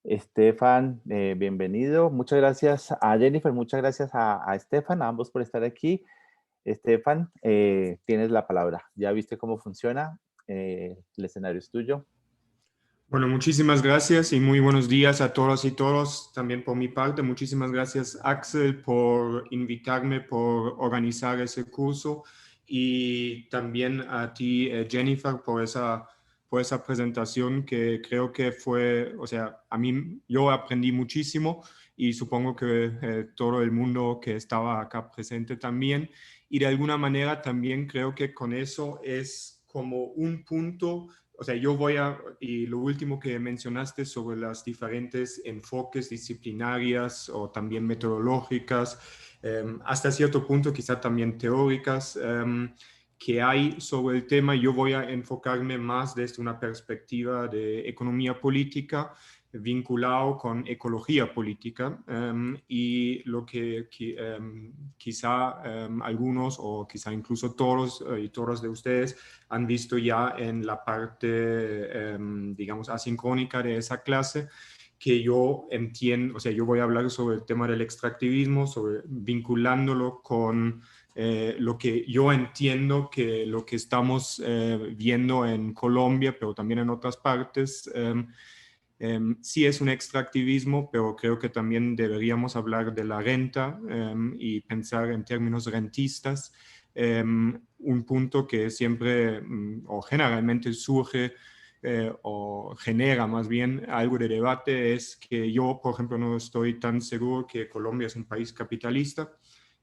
Estefan, bienvenido. Muchas gracias a Jennifer, muchas gracias a Estefan, a ambos por estar aquí. Estefan, tienes la palabra. Ya viste cómo funciona. El escenario es tuyo. Bueno, muchísimas gracias y muy buenos días a todas y todos. También por mi parte, muchísimas gracias Axel por invitarme, por organizar ese curso y también a ti Jennifer por esa presentación que creo que fue, o sea, a mí yo aprendí muchísimo y supongo que todo el mundo que estaba acá presente también. Y de alguna manera también creo que con eso es como un punto. O sea, y lo último que mencionaste sobre las diferentes enfoques disciplinarias o también metodológicas, hasta cierto punto quizá también teóricas, que hay sobre el tema, yo voy a enfocarme más desde una perspectiva de economía política vinculado con ecología política y lo que quizá algunos o quizá incluso todos y todas de ustedes han visto ya en la parte, digamos, asincrónica de esa clase, que yo entiendo, o sea, yo voy a hablar sobre el tema del extractivismo, vinculándolo con lo que yo entiendo que lo que estamos viendo en Colombia, pero también en otras partes, sí es un extractivismo, pero creo que también deberíamos hablar de la renta y pensar en términos rentistas. Un punto que siempre o generalmente surge o genera más bien algo de debate es que yo, por ejemplo, no estoy tan seguro que Colombia es un país capitalista.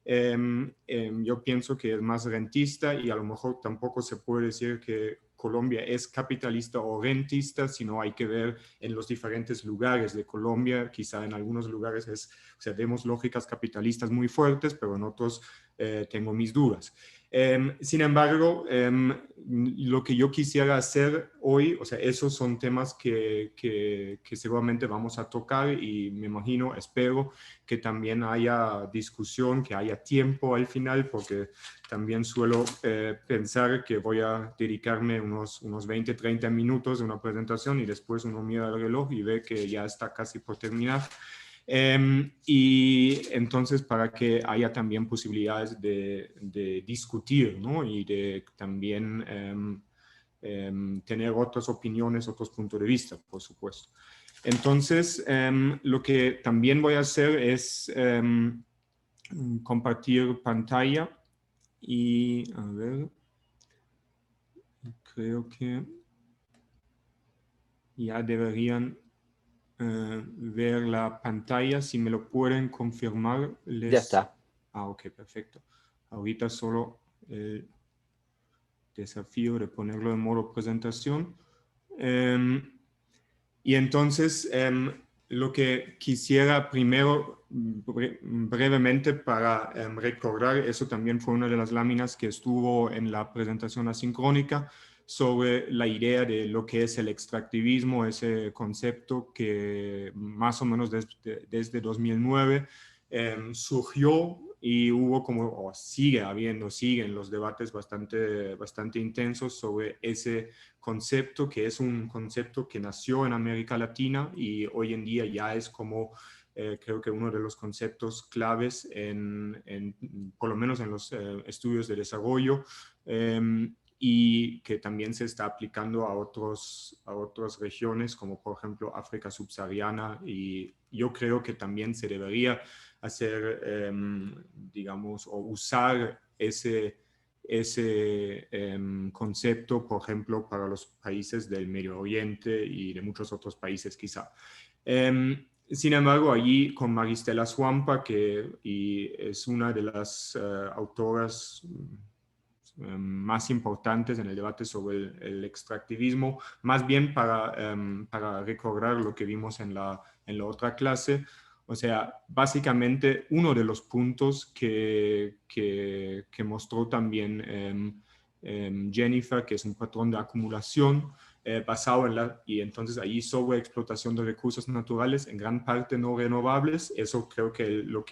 Yo pienso que es más rentista y a lo mejor tampoco se puede decir que Colombia es capitalista o rentista, sino hay que ver en los diferentes lugares de Colombia. Quizá en algunos lugares o sea, vemos lógicas capitalistas muy fuertes, pero en otros tengo mis dudas. Sin embargo, lo que yo quisiera hacer hoy, o sea, esos son temas que seguramente vamos a tocar y me imagino, espero que también haya discusión, que haya tiempo al final, porque también suelo pensar que voy a dedicarme unos 20, 30 minutos de una presentación y después uno mira el reloj y ve que ya está casi por terminar. Y entonces para que haya también posibilidades de discutir, ¿no? Y de también tener otras opiniones, otros puntos de vista, por supuesto. Entonces, lo que también voy a hacer es compartir pantalla y a ver, creo que ya deberían ver la pantalla. Si me lo pueden confirmar, Ya está. Ah, ok, perfecto. Ahorita solo el desafío de ponerlo en modo presentación. Y entonces, lo que quisiera primero brevemente para recordar, eso también fue una de las láminas que estuvo en la presentación asincrónica, sobre la idea de lo que es el extractivismo, ese concepto que más o menos desde 2009 surgió y hubo o siguen los debates bastante intensos sobre ese concepto, que es un concepto que nació en América Latina y hoy en día ya es como creo que uno de los conceptos claves por lo menos en los estudios de desarrollo y que también se está aplicando a otras regiones como por ejemplo África subsahariana, y yo creo que también se debería hacer, digamos, o usar ese concepto, por ejemplo, para los países del Medio Oriente y de muchos otros países quizá. Sin embargo, allí con Maristela Swampa, y es una de las autoras más importantes en el debate sobre el extractivismo, más bien para recordar lo que vimos en la otra clase. O sea, básicamente uno de los puntos que mostró también Jennifer, que es un patrón de acumulación, basado y entonces allí sobreexplotación de recursos naturales, en gran parte no renovables. Eso creo que lo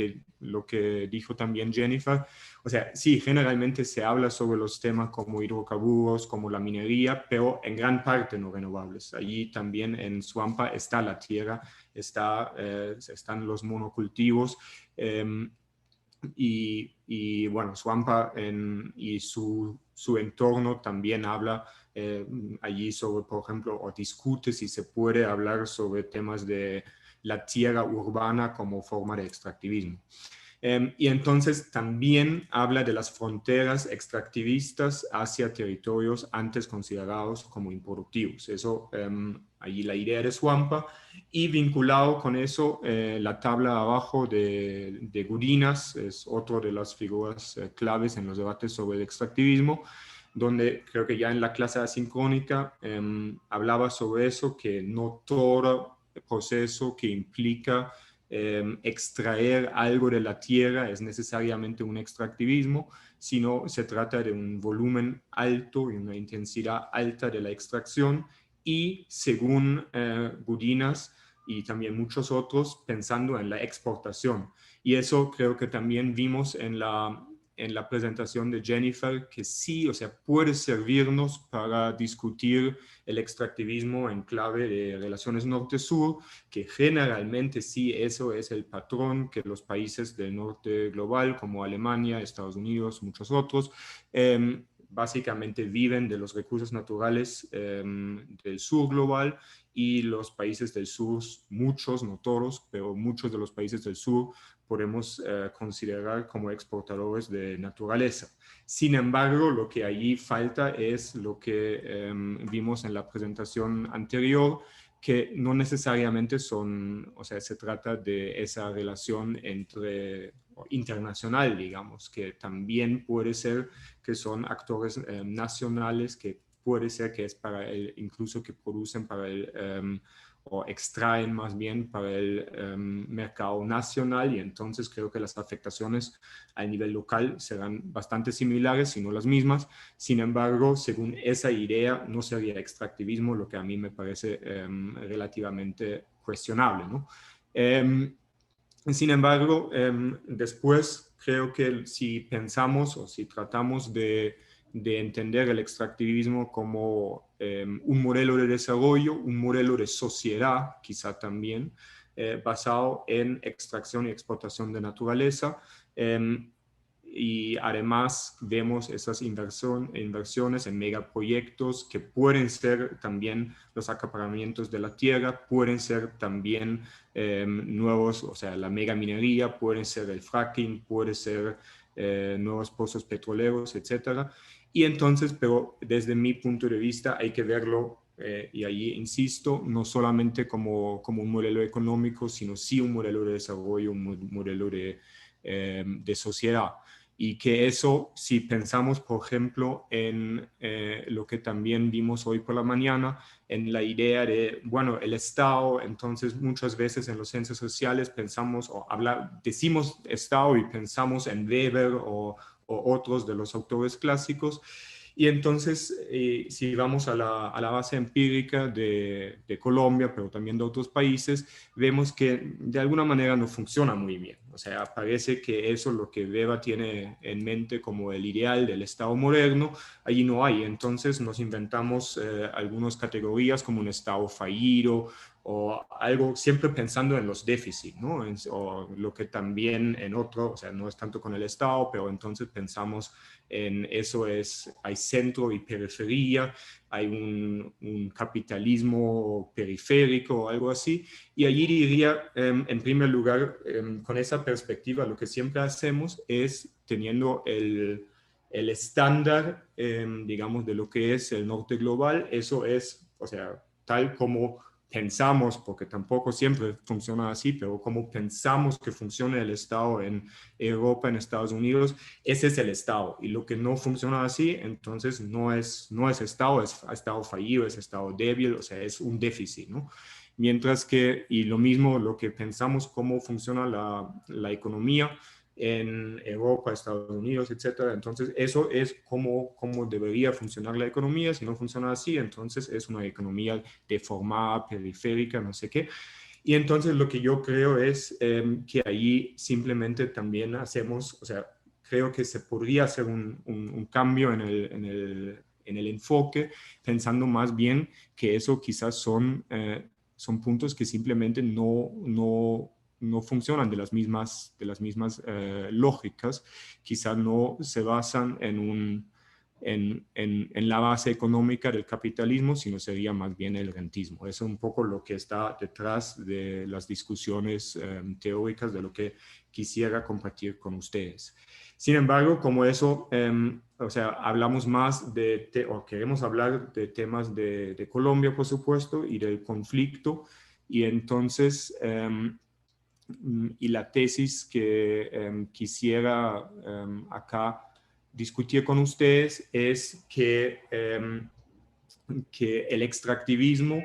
que dijo también Jennifer. O sea, sí, generalmente se habla sobre los temas como hidrocarburos, como la minería, pero en gran parte no renovables. Allí también en Suampa está la tierra, están los monocultivos. Y bueno, Suampa y su entorno también habla allí sobre, por ejemplo, o discute si se puede hablar sobre temas de la tierra urbana como forma de extractivismo. Y entonces también habla de las fronteras extractivistas hacia territorios antes considerados como improductivos. Eso, allí la idea de Suampa, y vinculado con eso, la tabla abajo de Gudinas es otra de las figuras claves en los debates sobre el extractivismo, donde creo que ya en la clase asincrónica hablaba sobre eso, que no todo proceso que implica extraer algo de la tierra es necesariamente un extractivismo, sino se trata de un volumen alto y una intensidad alta de la extracción y, según Gudinas y también muchos otros, pensando en la exportación. Y eso creo que también vimos en la presentación de Jennifer, que sí, o sea, puede servirnos para discutir el extractivismo en clave de relaciones norte-sur, que generalmente sí, eso es el patrón que los países del norte global, como Alemania, Estados Unidos, muchos otros, básicamente viven de los recursos naturales del sur global, y los países del sur, muchos, no todos, pero muchos de los países del sur podemos considerar como exportadores de naturaleza. Sin embargo, lo que allí falta es lo que vimos en la presentación anterior, que no necesariamente son, o sea, se trata de esa relación internacional, digamos, que también puede ser que son actores nacionales, que puede ser que es para incluso que producen para o extraen más bien para el mercado nacional, y entonces creo que las afectaciones a nivel local serán bastante similares, si no las mismas. Sin embargo, según esa idea, no sería extractivismo, lo que a mí me parece relativamente cuestionable, ¿no? Sin embargo, después creo que si pensamos o si tratamos de entender el extractivismo como un modelo de desarrollo, un modelo de sociedad, quizá también, basado en extracción y exportación de naturaleza, y además vemos esas inversiones en megaproyectos que pueden ser también los acaparamientos de la tierra, pueden ser también nuevos, o sea, la megaminería, puede ser el fracking, puede ser nuevos pozos petroleros, etcétera. Y entonces, pero desde mi punto de vista hay que verlo, y ahí insisto, no solamente como un modelo económico, sino sí un modelo de desarrollo, un modelo de sociedad. Y que eso, si pensamos, por ejemplo, en lo que también vimos hoy por la mañana, en la idea de, bueno, el Estado, entonces muchas veces en los ciencias sociales pensamos o decimos Estado y pensamos en Weber o otros de los autores clásicos. Y entonces, si vamos a la base empírica de Colombia, pero también de otros países, vemos que de alguna manera no funciona muy bien. O sea, parece que eso es lo que Weber tiene en mente como el ideal del Estado moderno, allí no hay. Entonces nos inventamos algunas categorías como un Estado fallido o algo, siempre pensando en los déficits, ¿no? O lo que también en otro, o sea, no es tanto con el Estado, pero entonces pensamos en eso, hay centro y periferia, hay un capitalismo periférico o algo así. Y allí diría, en primer lugar, con esa perspectiva, lo que siempre hacemos es teniendo el estándar, digamos, de lo que es el norte global. Eso es, o sea, tal como pensamos, porque tampoco siempre funciona así, pero como pensamos que funciona el Estado en Europa, en Estados Unidos, ese es el Estado. Y lo que no funciona así, entonces no es Estado, es Estado fallido, es Estado débil, o sea, es un déficit, ¿no? Mientras que, y lo mismo, lo que pensamos cómo funciona la economía, en Europa, Estados Unidos, etcétera. Entonces, eso es cómo debería funcionar la economía. Si no funciona así, entonces es una economía deformada, periférica, no sé qué. Y entonces lo que yo creo es que ahí simplemente también hacemos, o sea, creo que se podría hacer un cambio en el enfoque, pensando más bien que eso quizás son puntos que simplemente no funcionan de las mismas lógicas, quizás no se basan en la base económica del capitalismo, sino sería más bien el rentismo. Eso es un poco lo que está detrás de las discusiones teóricas de lo que quisiera compartir con ustedes. Sin embargo, como eso, o sea, hablamos más o queremos hablar de temas de Colombia, por supuesto, y del conflicto, y entonces, y la tesis que quisiera acá discutir con ustedes es que el extractivismo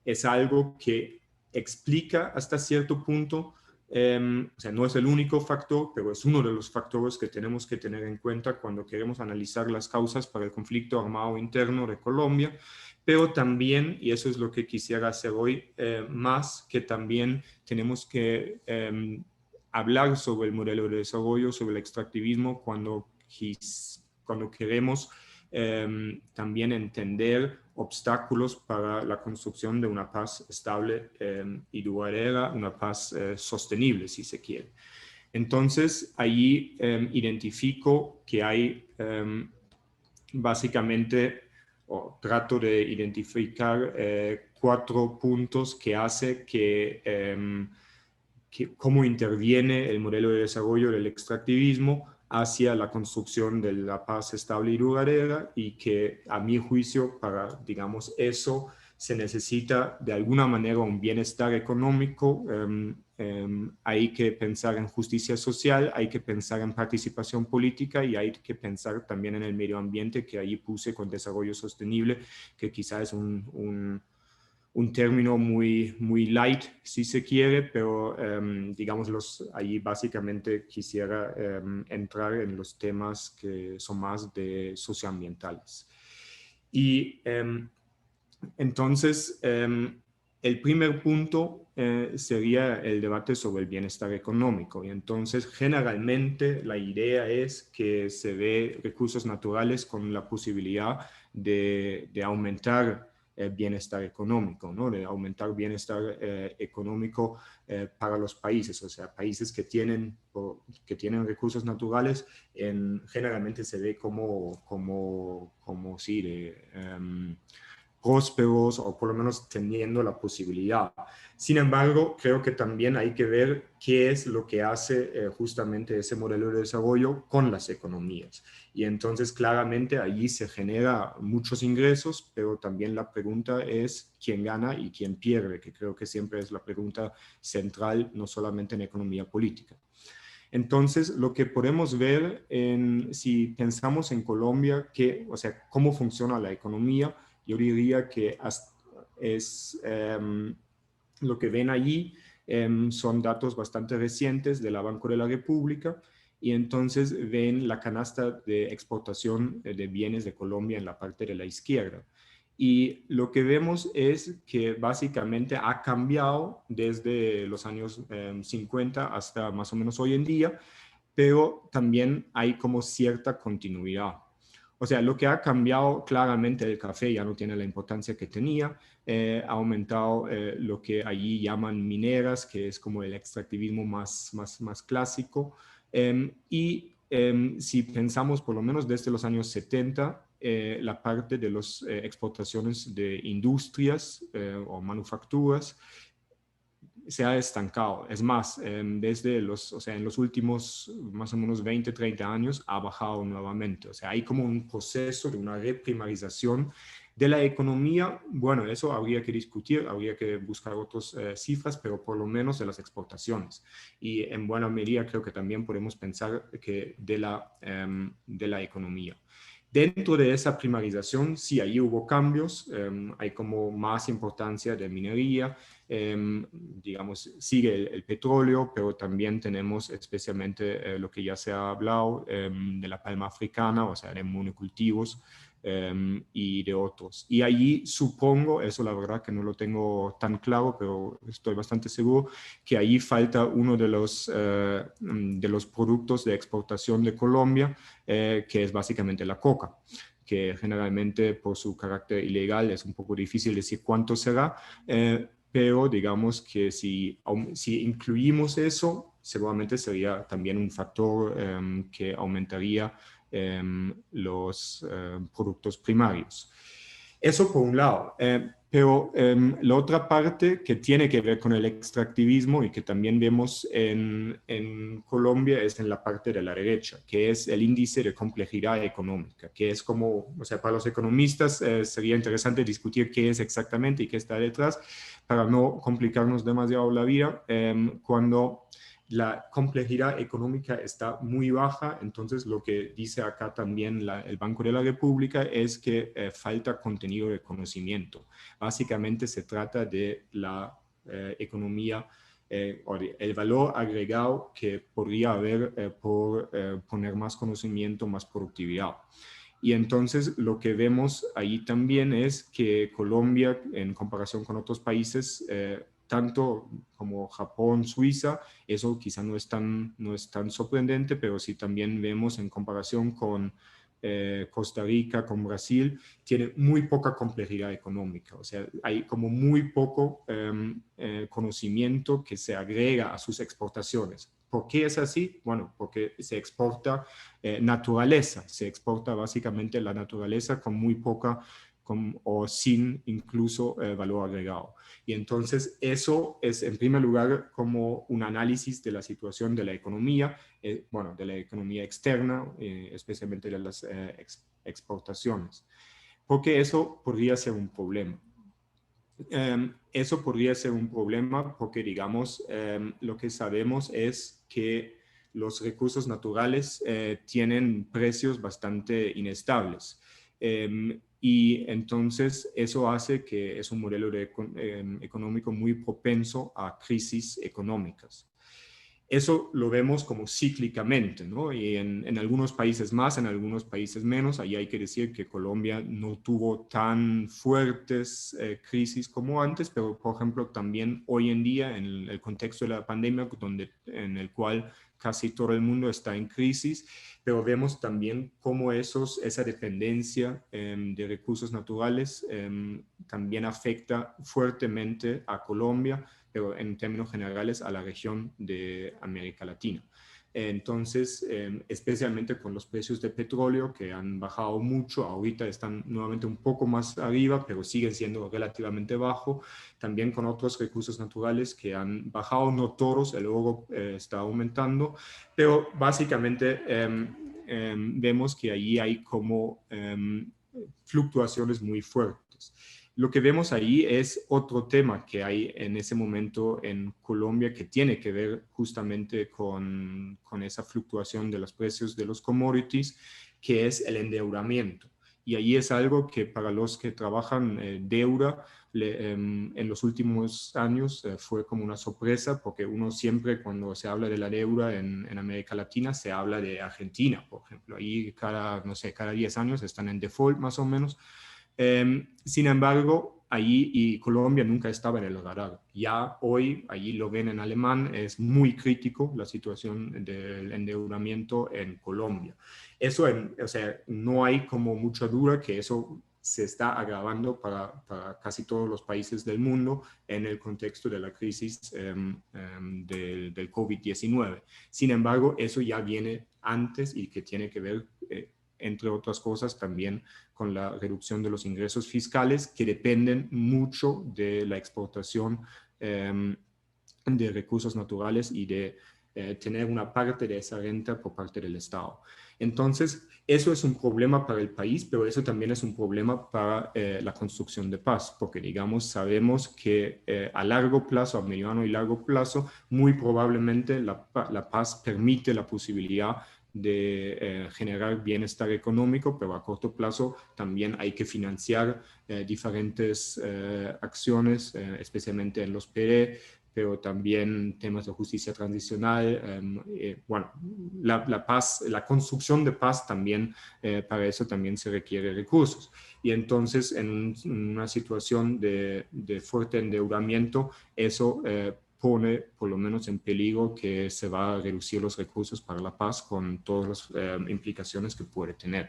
es algo que explica hasta cierto punto, o sea, no es el único factor, pero es uno de los factores que tenemos que tener en cuenta cuando queremos analizar las causas para el conflicto armado interno de Colombia, pero también, y eso es lo que quisiera hacer hoy, más que también tenemos que hablar sobre el modelo de desarrollo, sobre el extractivismo, cuando queremos también entender obstáculos para la construcción de una paz estable y duradera, una paz sostenible, si se quiere. Entonces, allí identifico que hay básicamente, o trato de identificar 4 puntos que hace que cómo interviene el modelo de desarrollo del extractivismo hacia la construcción de la paz estable y duradera, y que a mi juicio para, digamos, eso se necesita de alguna manera un bienestar económico, hay que pensar en justicia social, hay que pensar en participación política y hay que pensar también en el medio ambiente, que ahí puse con desarrollo sostenible, que quizás es un término muy light, si se quiere, pero digamos, ahí básicamente quisiera entrar en los temas que son más de socioambientales. Y entonces, el primer punto sería el debate sobre el bienestar económico. Y entonces, generalmente, la idea es que se ve recursos naturales con la posibilidad de aumentar bienestar económico, ¿no? De aumentar bienestar económico para los países, o sea, países que tienen recursos naturales, generalmente se ve como sí, prósperos, o por lo menos teniendo la posibilidad. Sin embargo, creo que también hay que ver qué es lo que hace justamente ese modelo de desarrollo con las economías. Y entonces claramente allí se genera muchos ingresos, pero también la pregunta es quién gana y quién pierde, que creo que siempre es la pregunta central, no solamente en economía política. Entonces, lo que podemos ver si pensamos en Colombia, o sea, cómo funciona la economía, yo diría que es lo que ven allí son datos bastante recientes de la Banco de la República, y entonces ven la canasta de exportación de bienes de Colombia en la parte de la izquierda. Y lo que vemos es que básicamente ha cambiado desde los años 50 hasta más o menos hoy en día, pero también hay como cierta continuidad. O sea, lo que ha cambiado claramente, el café ya no tiene la importancia que tenía, ha aumentado lo que allí llaman mineras, que es como el extractivismo más clásico. Y si pensamos por lo menos desde los años 70, la parte de las exportaciones de industrias o manufacturas se ha estancado. Es más, o sea, en los últimos más o menos 20, 30 años ha bajado nuevamente. O sea, hay como un proceso de una reprimarización de la economía. Bueno, eso habría que discutir, habría que buscar otras cifras, pero por lo menos de las exportaciones. Y en buena medida creo que también podemos pensar que de la economía. Dentro de esa primarización, sí, ahí hubo cambios, hay como más importancia de minería, digamos, sigue el petróleo, pero también tenemos especialmente lo que ya se ha hablado de la palma africana, o sea, de monocultivos y de otros. Y allí supongo, eso la verdad que no lo tengo tan claro, pero estoy bastante seguro, que allí falta uno de los productos de exportación de Colombia, que es básicamente la coca, que generalmente por su carácter ilegal es un poco difícil decir cuánto será, pero digamos que si incluimos eso, seguramente sería también un factor que aumentaría los productos primarios. Eso por un lado. Pero la otra parte que tiene que ver con el extractivismo y que también vemos en Colombia es en la parte de la derecha, que es el índice de complejidad económica, que es como, o sea, para los economistas sería interesante discutir qué es exactamente y qué está detrás para no complicarnos demasiado la vida. Cuando la complejidad económica está muy baja, entonces lo que dice acá también el Banco de la República es que falta contenido de conocimiento. Básicamente se trata de la economía, o el valor agregado que podría haber por poner más conocimiento, más productividad. Y entonces lo que vemos ahí también es que Colombia, en comparación con otros países, tanto como Japón, Suiza, eso quizá no es tan sorprendente, pero sí también vemos en comparación con Costa Rica, con Brasil, tiene muy poca complejidad económica, o sea, hay como muy poco conocimiento que se agrega a sus exportaciones. ¿Por qué es así? Bueno, porque se exporta naturaleza, se exporta básicamente la naturaleza con muy poca o sin incluso valor agregado. Y entonces eso es en primer lugar como un análisis de la situación de la economía, bueno, de la economía externa, especialmente de las exportaciones, porque eso podría ser un problema. Eso podría ser un problema porque, digamos, lo que sabemos es que los recursos naturales tienen precios bastante inestables. Y entonces eso hace que es un modelo económico muy propenso a crisis económicas. Eso lo vemos como cíclicamente, ¿no? Y en algunos países más, en algunos países menos. Ahí hay que decir que Colombia no tuvo tan fuertes crisis como antes, pero por ejemplo también hoy en día en el contexto de la pandemia, en el cual casi todo el mundo está en crisis, pero vemos también cómo esa dependencia de recursos naturales también afecta fuertemente a Colombia, pero en términos generales a la región de América Latina. Entonces, especialmente con los precios de petróleo que han bajado mucho, ahorita están nuevamente un poco más arriba, pero siguen siendo relativamente bajos. También con otros recursos naturales que han bajado, no todos, el oro está aumentando, pero básicamente vemos que allí hay como fluctuaciones muy fuertes. Lo que vemos ahí es otro tema que hay en ese momento en Colombia que tiene que ver justamente con esa fluctuación de los precios de los commodities, que es el endeudamiento. Y ahí es algo que para los que trabajan deuda en los últimos años fue como una sorpresa, porque uno siempre cuando se habla de la deuda en América Latina se habla de Argentina, por ejemplo. Ahí no sé, cada 10 años están en default más o menos. Sin embargo, allí y Colombia nunca estaba en el radar. Ya hoy, allí lo ven en alemán, es muy crítico la situación del endeudamiento en Colombia. Eso, o sea, no hay como mucha duda que eso se está agravando para casi todos los países del mundo en el contexto de la crisis del COVID-19. Sin embargo, eso ya viene antes y que tiene que ver entre otras cosas, también con la reducción de los ingresos fiscales que dependen mucho de la exportación de recursos naturales y de tener una parte de esa renta por parte del Estado. Entonces, eso es un problema para el país, pero eso también es un problema para la construcción de paz, porque digamos, sabemos que a largo plazo, a mediano y largo plazo, muy probablemente la paz permite la posibilidad generar bienestar económico, pero a corto plazo también hay que financiar diferentes acciones, especialmente en los PRE, pero también temas de justicia transicional. Bueno, la paz, la construcción de paz también, para eso también se requiere recursos. Y entonces en una situación de fuerte endeudamiento, eso pone por lo menos en peligro que se va a reducir los recursos para la paz con todas las implicaciones que puede tener.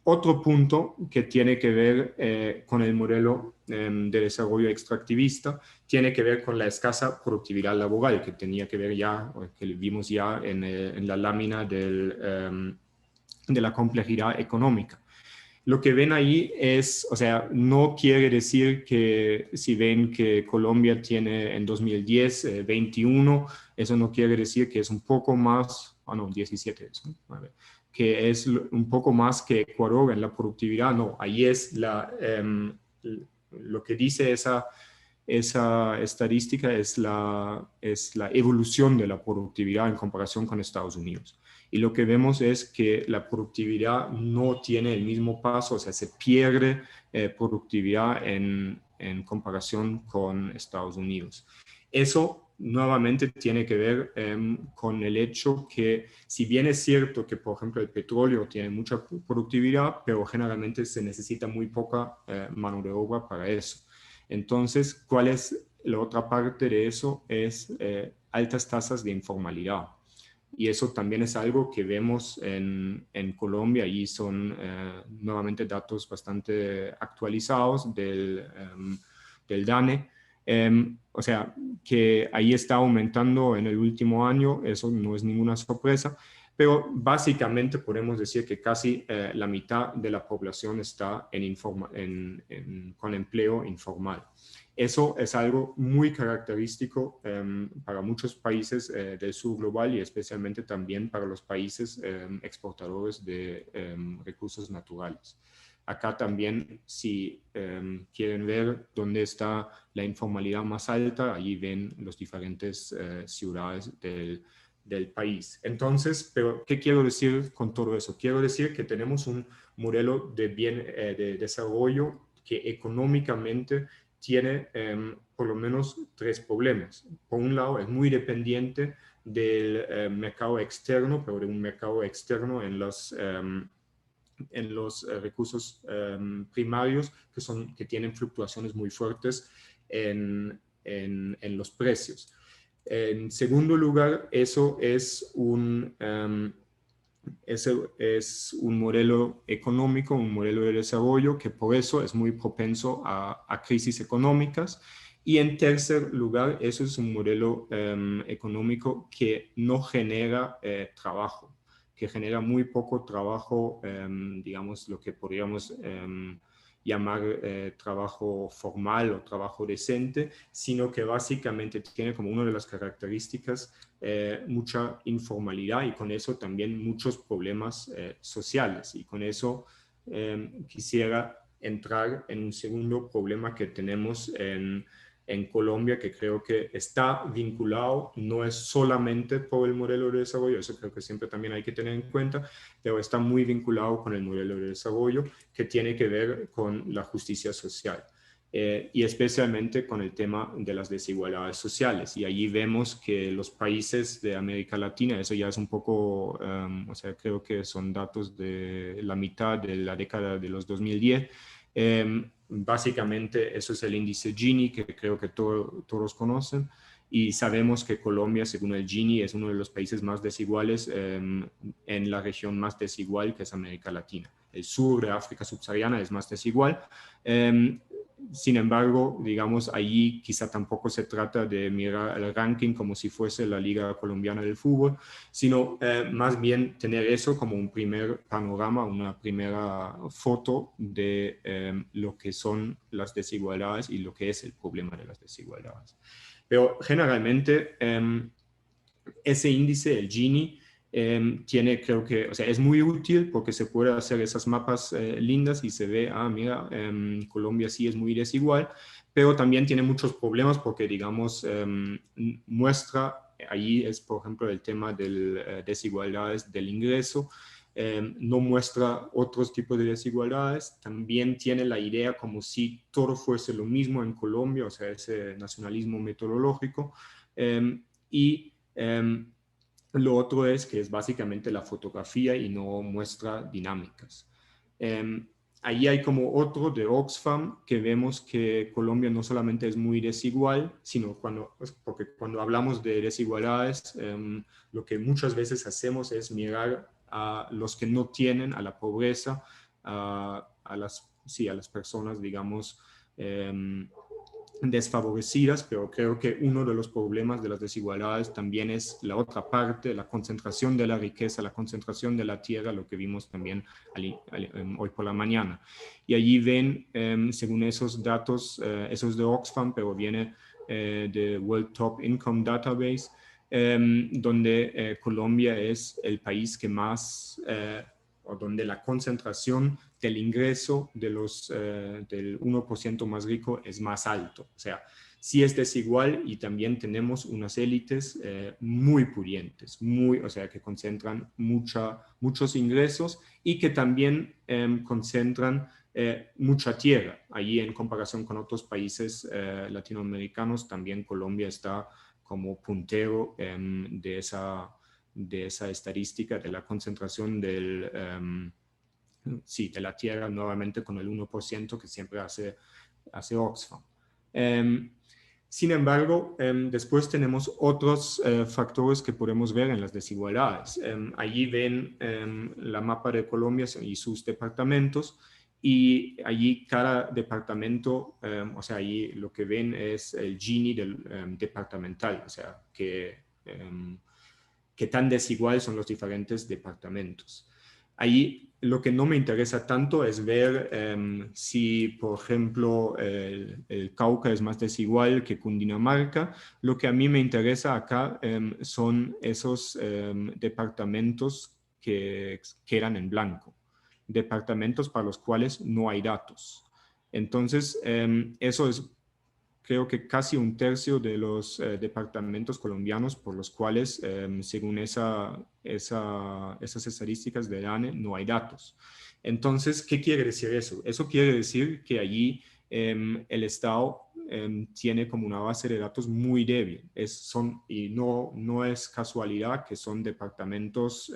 Otro punto que tiene que ver con el modelo de desarrollo extractivista tiene que ver con la escasa productividad laboral, que tenía que ver ya, que vimos ya en la lámina de la complejidad económica. Lo que ven ahí es, o sea, no quiere decir que si ven que Colombia tiene en 2010 21, eso no quiere decir que es un poco más, no, 17 es, ¿no? A ver, que es un poco más que Ecuador en la productividad, no, ahí es lo que dice esa estadística es la evolución de la productividad en comparación con Estados Unidos. Y lo que vemos es que la productividad no tiene el mismo paso, o sea, se pierde productividad en comparación con Estados Unidos. Eso nuevamente tiene que ver con el hecho que, si bien es cierto que, por ejemplo, el petróleo tiene mucha productividad, pero generalmente se necesita muy poca mano de obra para eso. Entonces, ¿cuál es la otra parte de eso? Es altas tasas de informalidad. Y eso también es algo que vemos en Colombia, y son nuevamente datos bastante actualizados del DANE. O sea, que ahí está aumentando en el último año, eso no es ninguna sorpresa, pero básicamente podemos decir que casi la mitad de la población está con empleo informal. Eso es algo muy característico para muchos países del sur global, y especialmente también para los países exportadores de recursos naturales. Acá también, si quieren ver dónde está la informalidad más alta, allí ven las diferentes ciudades del país. Entonces, pero ¿qué quiero decir con todo eso? Quiero decir que tenemos un modelo de desarrollo que económicamente tiene por lo menos tres problemas. Por un lado, es muy dependiente del mercado externo, pero de un mercado externo en los recursos primarios que tienen fluctuaciones muy fuertes en los precios. En segundo lugar, eso es un modelo económico, un modelo de desarrollo que por eso es muy propenso a crisis económicas. Y en tercer lugar, eso es un modelo económico que no genera trabajo, que genera muy poco trabajo, digamos, lo que podríamos llamar trabajo formal o trabajo decente, sino que básicamente tiene como una de las características mucha informalidad, y con eso también muchos problemas sociales. Y con eso quisiera entrar en un segundo problema que tenemos en Colombia, que creo que está vinculado, no es solamente por el modelo de desarrollo, eso creo que siempre también hay que tener en cuenta, pero está muy vinculado con el modelo de desarrollo, que tiene que ver con la justicia social. Y especialmente con el tema de las desigualdades sociales. Y allí vemos que los países de América Latina, eso ya es un poco, o sea, creo que son datos de la mitad de la década de los 2010, básicamente eso es el índice Gini, que creo que todos conocen, y sabemos que Colombia, según el Gini, es uno de los países más desiguales en la región más desigual, que es América Latina. El sur de África subsahariana es más desigual. Sin embargo, digamos, allí quizá tampoco se trata de mirar el ranking como si fuese la Liga Colombiana del Fútbol, sino más bien tener eso como un primer panorama, una primera foto de lo que son las desigualdades y lo que es el problema de las desigualdades. Pero generalmente ese índice, el Gini, tiene, creo que, o sea, es muy útil porque se puede hacer esas mapas lindas y se ve, mira, Colombia sí es muy desigual, pero también tiene muchos problemas porque, digamos, muestra ahí es, por ejemplo, el tema de desigualdades del ingreso. No muestra otros tipos de desigualdades, también tiene la idea como si todo fuese lo mismo en Colombia, o sea, ese nacionalismo metodológico, y lo otro es que es básicamente la fotografía y no muestra dinámicas. Ahí hay como otro de Oxfam que vemos que Colombia no solamente es muy desigual, sino porque cuando hablamos de desigualdades, lo que muchas veces hacemos es mirar a los que no tienen, a la pobreza, a las personas, digamos, desfavorecidas, pero creo que uno de los problemas de las desigualdades también es la otra parte, la concentración de la riqueza, la concentración de la tierra, lo que vimos también hoy por la mañana. Y allí ven, según esos datos, esos de Oxfam, pero viene de World Top Income Database, donde Colombia es el país que más, o donde la concentración del ingreso del 1% más rico es más alto. O sea, sí es desigual y también tenemos unas élites muy pudientes, o sea, que concentran muchos ingresos y que también concentran mucha tierra. Allí en comparación con otros países latinoamericanos, también Colombia está como puntero de esa estadística de la concentración de la tierra, nuevamente con el 1% que siempre hace Oxfam. Sin embargo, después tenemos otros factores que podemos ver en las desigualdades. Allí ven la mapa de Colombia y sus departamentos, y allí cada departamento, o sea, allí lo que ven es el Gini departamental, o sea, qué tan desigual son los diferentes departamentos. Ahí lo que no me interesa tanto es ver si, por ejemplo, el Cauca es más desigual que Cundinamarca. Lo que a mí me interesa acá son esos departamentos que quedan en blanco, departamentos para los cuales no hay datos. Entonces, eso es, creo que casi un tercio de los departamentos colombianos por los cuales, según esas estadísticas de DANE, no hay datos. Entonces, ¿qué quiere decir eso? Eso quiere decir que allí el Estado tiene como una base de datos muy débil. Y no es casualidad que son departamentos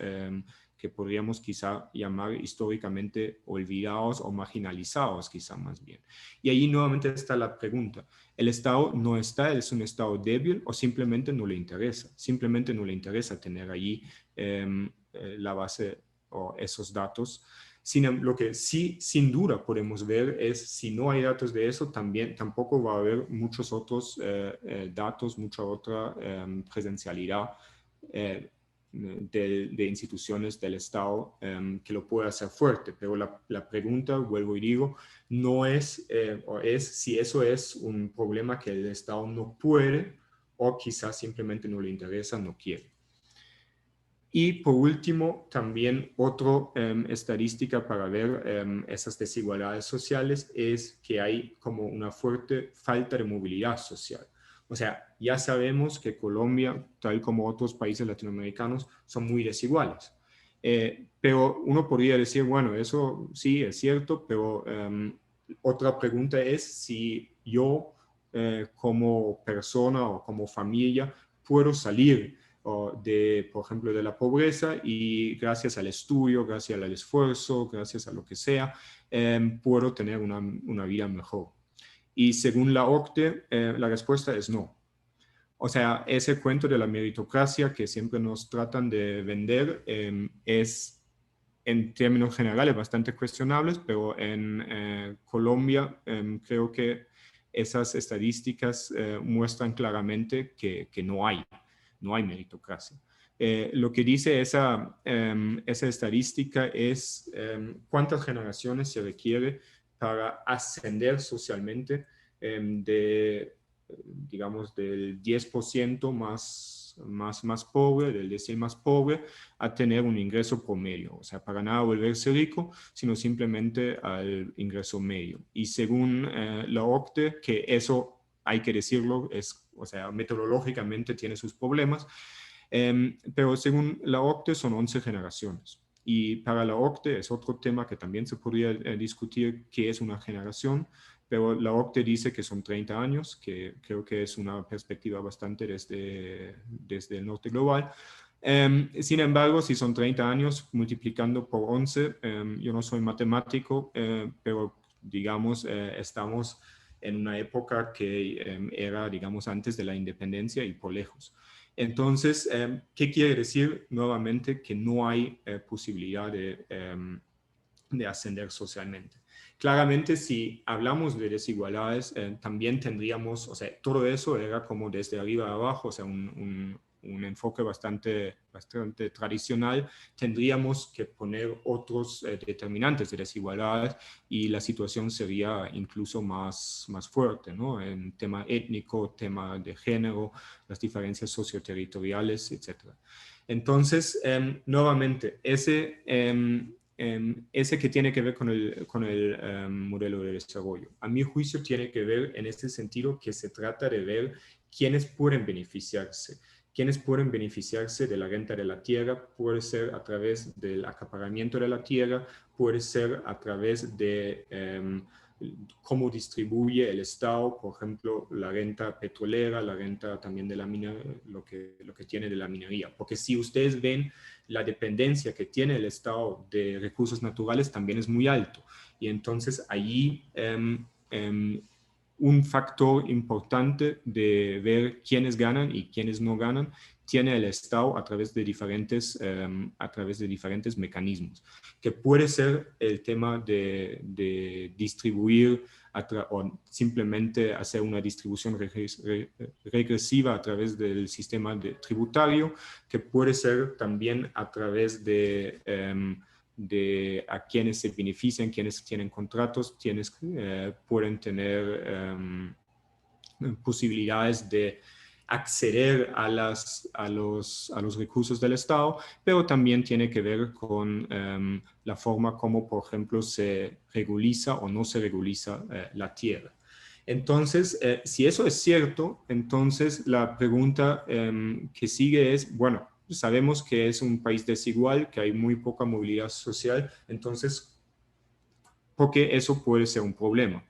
que podríamos quizá llamar históricamente olvidados o marginalizados, quizá más bien. Y ahí nuevamente está la pregunta. ¿El Estado no está, es un Estado débil o simplemente no le interesa? Simplemente no le interesa tener allí la base o esos datos. Lo que sí, sin duda, podemos ver es si no hay datos de eso, tampoco va a haber muchos otros datos, mucha otra presencialidad de instituciones del Estado que lo pueda hacer fuerte. Pero la pregunta, vuelvo y digo, no es, es si eso es un problema que el Estado no puede o quizás simplemente no le interesa, no quiere. Y por último, también otra estadística para ver esas desigualdades sociales es que hay como una fuerte falta de movilidad social. O sea, ya sabemos que Colombia, tal como otros países latinoamericanos, son muy desiguales. Pero uno podría decir, bueno, eso sí es cierto, pero otra pregunta es si yo como persona o como familia puedo salir por ejemplo, de la pobreza, y gracias al estudio, gracias al esfuerzo, gracias a lo que sea, puedo tener una vida mejor. Y según la OCDE, la respuesta es no. O sea, ese cuento de la meritocracia que siempre nos tratan de vender es, en términos generales, bastante cuestionables, pero en Colombia creo que esas estadísticas muestran claramente que no hay meritocracia. Lo que dice esa estadística es cuántas generaciones se requiere para ascender socialmente digamos, del 10% más pobre, del decil más pobre, a tener un ingreso promedio. O sea, para nada volverse rico, sino simplemente al ingreso medio. Y según la OCDE, que eso hay que decirlo, o sea, metodológicamente tiene sus problemas, pero según la OCDE son 11 generaciones. Y para la OCDE es otro tema que también se podría discutir qué es una generación, pero la OCDE dice que son 30 años, que creo que es una perspectiva bastante desde el norte global. Sin embargo, si son 30 años multiplicando por 11, yo no soy matemático, pero digamos, estamos en una época que era, digamos, antes de la independencia y por lejos. Entonces, ¿qué quiere decir nuevamente? Que no hay posibilidad de ascender socialmente. Claramente, si hablamos de desigualdades, también tendríamos, o sea, todo eso era como desde arriba a abajo, o sea, un enfoque bastante tradicional. Tendríamos que poner otros determinantes de desigualdades y la situación sería incluso más fuerte, ¿no? En tema étnico, tema de género, las diferencias socioterritoriales, etc. Entonces, nuevamente, ese que tiene que ver con el modelo de desarrollo. A mi juicio tiene que ver en este sentido que se trata de ver quiénes pueden beneficiarse. Quienes pueden beneficiarse de la renta de la tierra puede ser a través del acaparamiento de la tierra, puede ser a través de cómo distribuye el Estado, por ejemplo, la renta petrolera, la renta también de la mina, lo que tiene de la minería. Porque si ustedes ven la dependencia que tiene el Estado de recursos naturales también es muy alto. Y entonces allí un factor importante de ver quiénes ganan y quiénes no ganan tiene el Estado a través de diferentes mecanismos, que puede ser el tema de distribuir o simplemente hacer una distribución regresiva a través del sistema tributario, que puede ser también a través de a quienes se benefician, quienes tienen contratos, quienes pueden tener posibilidades de acceder a los recursos del Estado, pero también tiene que ver con la forma como, por ejemplo, se regulariza o no se regulariza la tierra. Entonces, si eso es cierto, entonces la pregunta que sigue es, bueno, sabemos que es un país desigual, que hay muy poca movilidad social, entonces, ¿por qué eso puede ser un problema?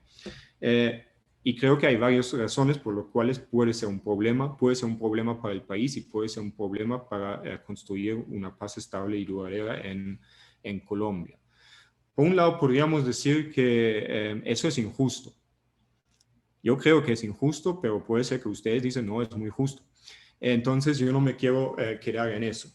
Y creo que hay varias razones por las cuales puede ser un problema. Puede ser un problema para el país y puede ser un problema para construir una paz estable y duradera en Colombia. Por un lado, podríamos decir que eso es injusto. Yo creo que es injusto, pero puede ser que ustedes dicen, no, es muy justo. Entonces yo no me quiero quedar en eso.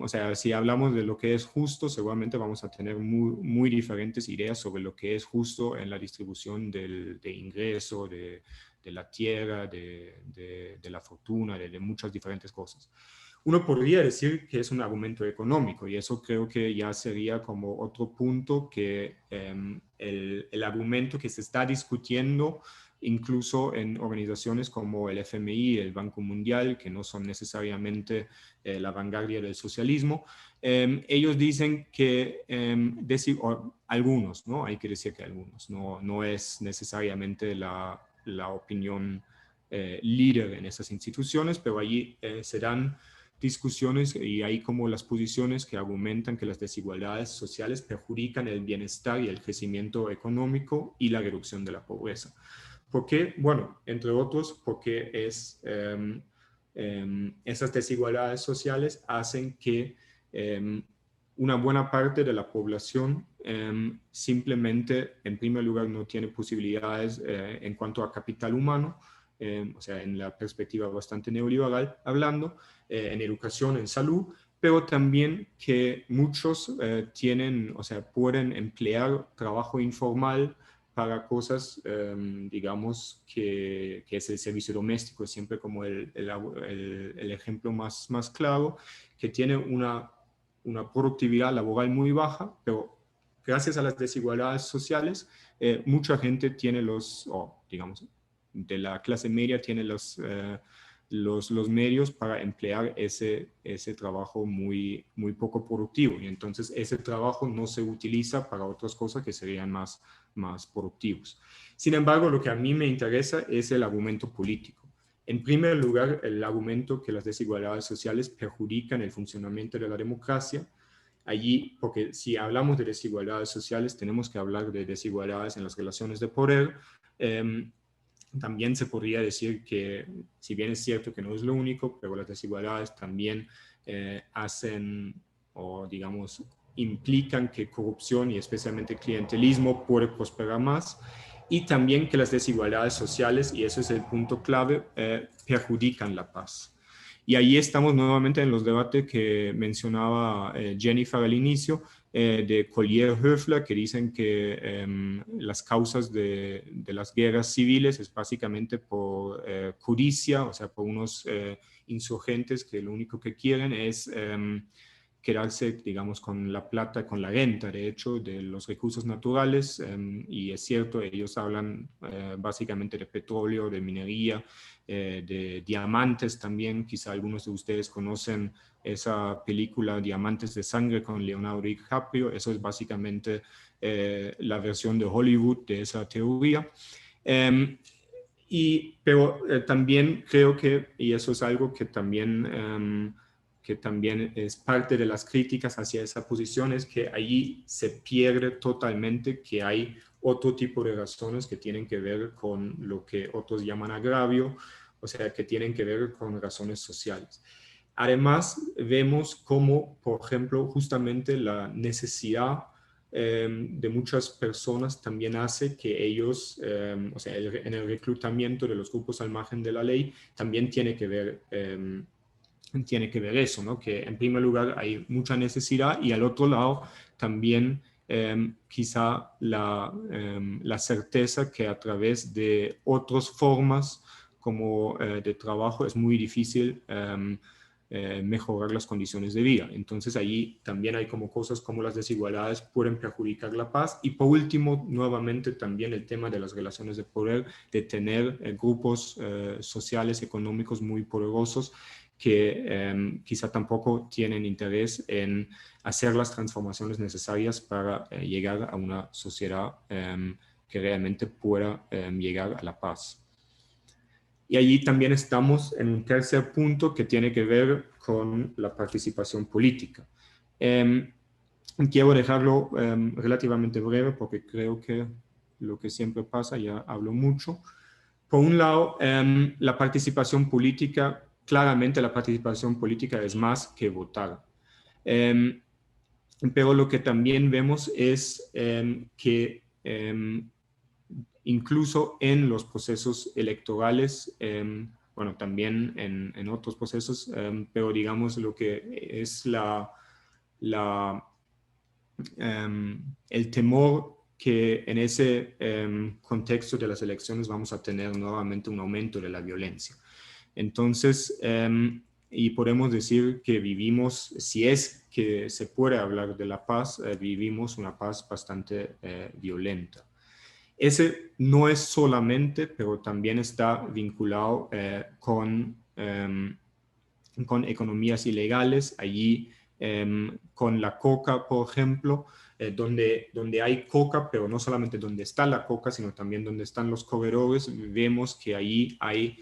O sea, si hablamos de lo que es justo, seguramente vamos a tener muy diferentes ideas sobre lo que es justo en la distribución de ingreso, de la tierra, de la fortuna, de muchas diferentes cosas. Uno podría decir que es un argumento económico y eso creo que ya sería como otro punto que el argumento que se está discutiendo incluso en organizaciones como el FMI, el Banco Mundial, que no son necesariamente la vanguardia del socialismo, ellos dicen que, algunos, ¿no? Hay que decir que algunos, no es necesariamente la opinión líder en esas instituciones, pero allí se dan discusiones y hay como las posiciones que argumentan que las desigualdades sociales perjudican el bienestar y el crecimiento económico y la reducción de la pobreza. ¿Por qué? Bueno, entre otros, porque esas desigualdades sociales hacen que una buena parte de la población simplemente, en primer lugar, no tiene posibilidades en cuanto a capital humano, o sea, en la perspectiva bastante neoliberal hablando, en educación, en salud, pero también que muchos tienen, o sea, pueden emplear trabajo informal para cosas, digamos, que es el servicio doméstico, es siempre como el ejemplo más claro, que tiene una productividad laboral muy baja, pero gracias a las desigualdades sociales, mucha gente tiene digamos, de la clase media tiene los medios para emplear ese trabajo muy poco productivo. Y entonces ese trabajo no se utiliza para otras cosas que serían más productivos. Sin embargo, lo que a mí me interesa es el argumento político. En primer lugar, el argumento que las desigualdades sociales perjudican el funcionamiento de la democracia. Allí, porque si hablamos de desigualdades sociales, tenemos que hablar de desigualdades en las relaciones de poder. También se podría decir que, si bien es cierto que no es lo único, pero las desigualdades también hacen, o digamos, implican que corrupción y especialmente clientelismo puede prosperar más, y también que las desigualdades sociales, y ese es el punto clave, perjudican la paz. Y ahí estamos nuevamente en los debates que mencionaba Jennifer al inicio, de Collier-Höfler, que dicen que las causas de las guerras civiles es básicamente por codicia, o sea, por unos insurgentes que lo único que quieren es quedarse, digamos, con la plata, con la renta, de hecho, de los recursos naturales, y es cierto, ellos hablan básicamente de petróleo, de minería, de diamantes también. Quizá algunos de ustedes conocen esa película Diamantes de Sangre con Leonardo DiCaprio. Eso es básicamente la versión de Hollywood de esa teoría. Pero también creo que, y eso es algo que también es parte de las críticas hacia esa posición, es que allí se pierde totalmente que hay otro tipo de razones que tienen que ver con lo que otros llaman agravio, o sea, que tienen que ver con razones sociales. Además, vemos cómo, por ejemplo, justamente la necesidad de muchas personas también hace que ellos, o sea, en el reclutamiento de los grupos al margen de la ley, también tiene que ver eso, ¿no? Que en primer lugar hay mucha necesidad y al otro lado también quizá la certeza que a través de otras formas como de trabajo es muy difícil mejorar las condiciones de vida. Entonces ahí también hay como cosas como las desigualdades pueden perjudicar la paz. Y por último, nuevamente también el tema de las relaciones de poder, de tener grupos sociales, económicos muy poderosos que quizá tampoco tienen interés en hacer las transformaciones necesarias para llegar a una sociedad que realmente pueda llegar a la paz. Y allí también estamos en un tercer punto que tiene que ver con la participación política. Quiero dejarlo relativamente breve porque creo que lo que siempre pasa, ya hablo mucho. Por un lado, la participación política, claramente la participación política es más que votar. Pero lo que también vemos es que incluso en los procesos electorales, bueno, también en otros procesos, pero digamos lo que es el temor que en ese contexto de las elecciones vamos a tener nuevamente un aumento de la violencia. Entonces, y podemos decir que vivimos, si es que se puede hablar de la paz, vivimos una paz bastante violenta. Ese no es solamente, pero también está vinculado con economías ilegales. Allí con la coca, por ejemplo, donde hay coca, pero no solamente donde está la coca, sino también donde están los corredores, vemos que ahí hay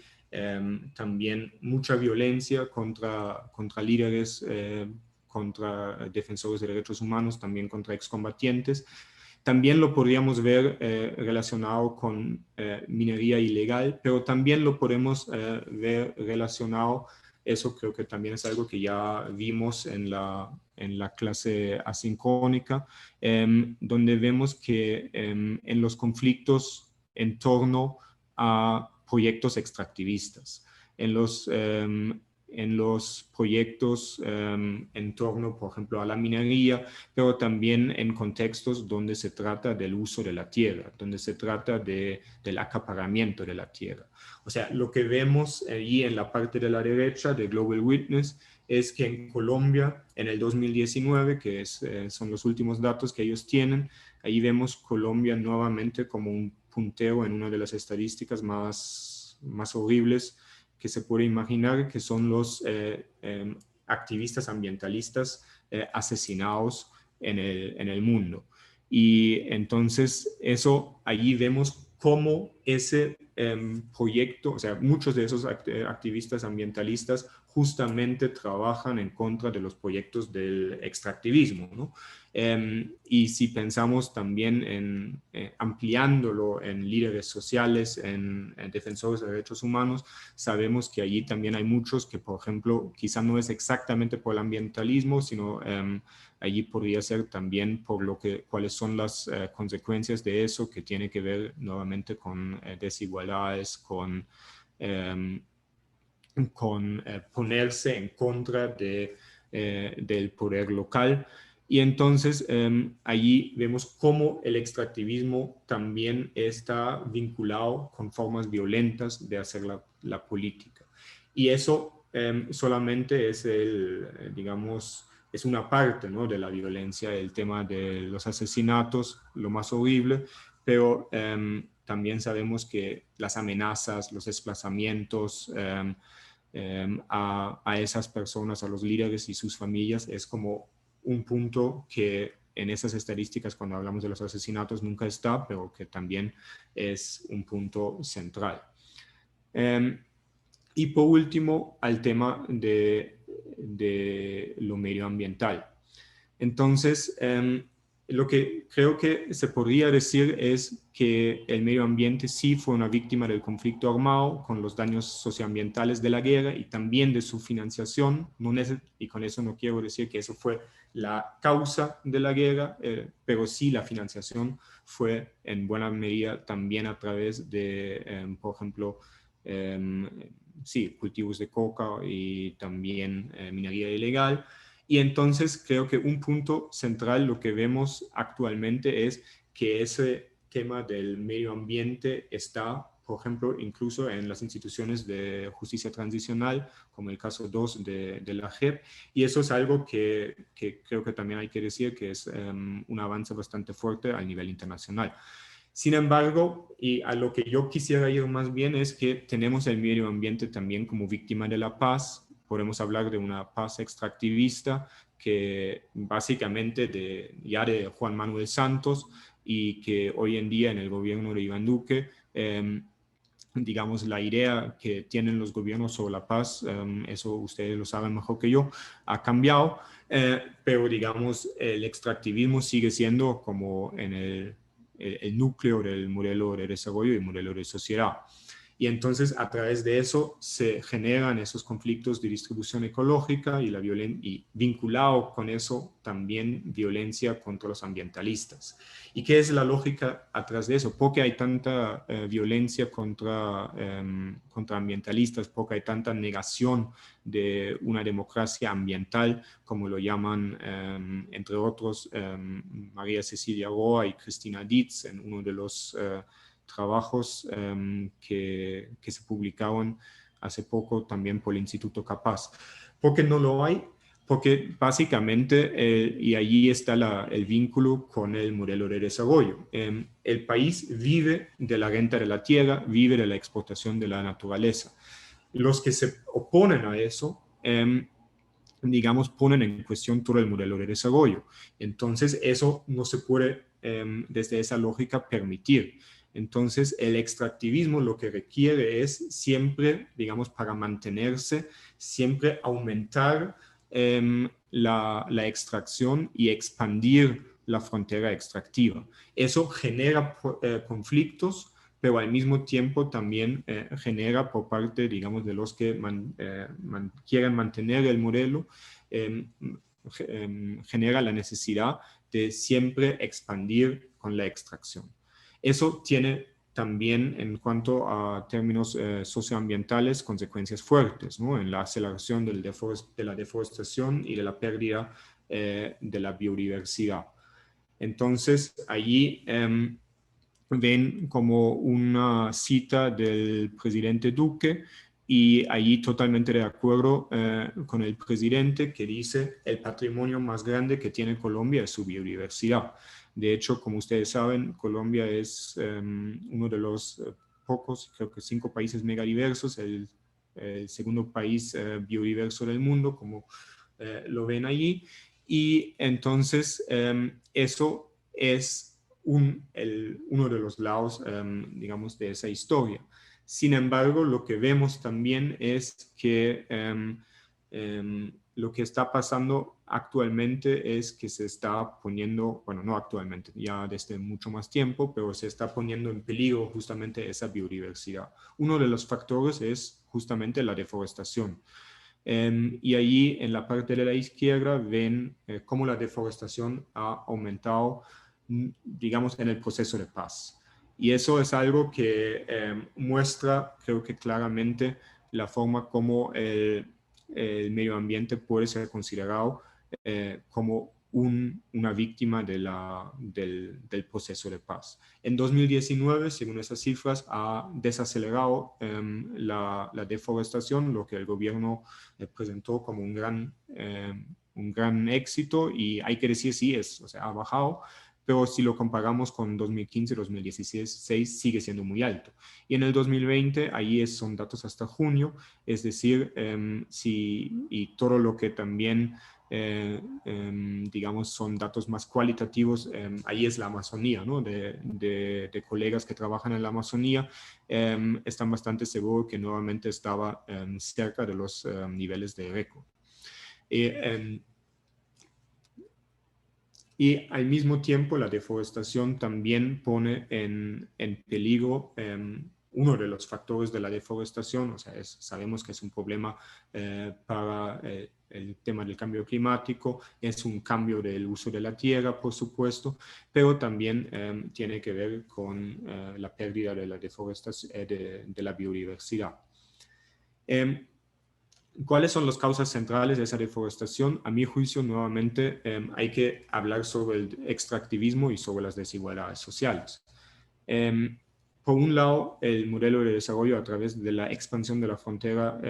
también mucha violencia contra líderes, contra defensores de derechos humanos, también contra excombatientes. También lo podríamos ver relacionado con minería ilegal, pero también lo podemos ver relacionado, eso creo que también es algo que ya vimos en la clase asincrónica, donde vemos que en los conflictos en torno a proyectos extractivistas, en los proyectos en torno, por ejemplo, a la minería, pero también en contextos donde se trata del uso de la tierra, donde se trata del acaparamiento de la tierra. O sea, lo que vemos ahí en la parte de la derecha de Global Witness es que en Colombia, en el 2019, que son los últimos datos que ellos tienen, ahí vemos Colombia nuevamente como un puntero en una de las estadísticas más horribles que se puede imaginar, que son los activistas ambientalistas asesinados en el mundo. Y entonces eso, allí vemos cómo ese proyecto, o sea, muchos de esos activistas ambientalistas justamente trabajan en contra de los proyectos del extractivismo, ¿no? Y si pensamos también en ampliándolo en líderes sociales, en defensores de derechos humanos, sabemos que allí también hay muchos que, por ejemplo, quizá no es exactamente por el ambientalismo, sino allí podría ser también por cuáles son las consecuencias de eso, que tiene que ver nuevamente con desigualdades, con ponerse en contra del poder local. Y entonces allí vemos cómo el extractivismo también está vinculado con formas violentas de hacer la política. Y eso solamente es digamos, es una parte, ¿no?, de la violencia, el tema de los asesinatos, lo más horrible, pero también sabemos que las amenazas, los desplazamientos, a esas personas, a los líderes y sus familias, es como un punto que en esas estadísticas, cuando hablamos de los asesinatos, nunca está, pero que también es un punto central. Y por último, al tema de lo medioambiental. Entonces, lo que creo que se podría decir es que el medio ambiente sí fue una víctima del conflicto armado, con los daños socioambientales de la guerra y también de su financiación. Y con eso no quiero decir que eso fue la causa de la guerra, pero sí la financiación fue en buena medida también a través de, por ejemplo, sí, cultivos de coca y también minería ilegal. Y entonces creo que un punto central, lo que vemos actualmente, es que ese tema del medio ambiente está, por ejemplo, incluso en las instituciones de justicia transicional, como el caso 2 de la JEP, y eso es algo que creo que también hay que decir que es un avance bastante fuerte a nivel internacional. Sin embargo, y a lo que yo quisiera ir más bien es que tenemos el medio ambiente también como víctima de la paz. Podemos hablar de una paz extractivista que básicamente ya de Juan Manuel Santos, y que hoy en día en el gobierno de Iván Duque, digamos, la idea que tienen los gobiernos sobre la paz, eso ustedes lo saben mejor que yo, ha cambiado, pero digamos, el extractivismo sigue siendo como en el núcleo del modelo de desarrollo y modelo de sociedad. Y entonces a través de eso se generan esos conflictos de distribución ecológica y vinculado con eso también violencia contra los ambientalistas. ¿Y qué es la lógica atrás de eso? ¿Por qué hay tanta violencia contra ambientalistas? ¿Por qué hay tanta negación de una democracia ambiental, como lo llaman, entre otros, María Cecilia Roa y Cristina Dietz, en uno de los trabajos que se publicaron hace poco también por el Instituto Capaz? ¿Por qué no lo hay? Porque básicamente, y allí está el vínculo con el modelo de desarrollo. El país vive de la renta de la tierra, vive de la explotación de la naturaleza. Los que se oponen a eso, digamos, ponen en cuestión todo el modelo de desarrollo. Entonces, eso no se puede, desde esa lógica, permitir. Entonces, el extractivismo lo que requiere es siempre, digamos, para mantenerse, siempre aumentar la extracción y expandir la frontera extractiva. Eso genera conflictos, pero al mismo tiempo también genera por parte, digamos, de los que quieren mantener el modelo, genera la necesidad de siempre expandir con la extracción. Eso tiene también, en cuanto a términos socioambientales, consecuencias fuertes, ¿no?, en la aceleración de la deforestación y de la pérdida de la biodiversidad. Entonces, allí ven como una cita del presidente Duque, y allí totalmente de acuerdo con el presidente, que dice: el patrimonio más grande que tiene Colombia es su biodiversidad. De hecho, como ustedes saben, Colombia es uno de los pocos, creo que 5 países megadiversos, el el segundo país biodiverso del mundo, como lo ven allí. Y entonces eso es uno de los lados, digamos, de esa historia. Sin embargo, lo que vemos también es que lo que está pasando actualmente es que se está poniendo, bueno, no actualmente, ya desde mucho más tiempo, pero se está poniendo en peligro justamente esa biodiversidad. Uno de los factores es justamente la deforestación. Y allí en la parte de la izquierda ven cómo la deforestación ha aumentado, digamos, en el proceso de paz. Y eso es algo que muestra, creo que claramente, la forma como el medio ambiente puede ser considerado como una víctima del proceso de paz. En 2019, según esas cifras, ha desacelerado la deforestación, lo que el gobierno presentó como un gran éxito, y hay que decir, sí, o sea, ha bajado, pero si lo comparamos con 2015, 2016, sigue siendo muy alto. Y en el 2020, ahí son datos hasta junio, es decir, y todo lo que también, digamos, son datos más cualitativos, ahí es la Amazonía, ¿no? De colegas que trabajan en la Amazonía, están bastante seguros que nuevamente estaba cerca de los niveles de récord. Y al mismo tiempo la deforestación también pone en peligro uno de los factores de la deforestación, o sea, sabemos que es un problema para el tema del cambio climático, es un cambio del uso de la tierra, por supuesto, pero también tiene que ver con la pérdida de la deforestación, de la biodiversidad. ¿Cuáles son las causas centrales de esa deforestación? A mi juicio, nuevamente, hay que hablar sobre el extractivismo y sobre las desigualdades sociales. Por un lado, el modelo de desarrollo a través de la expansión de la frontera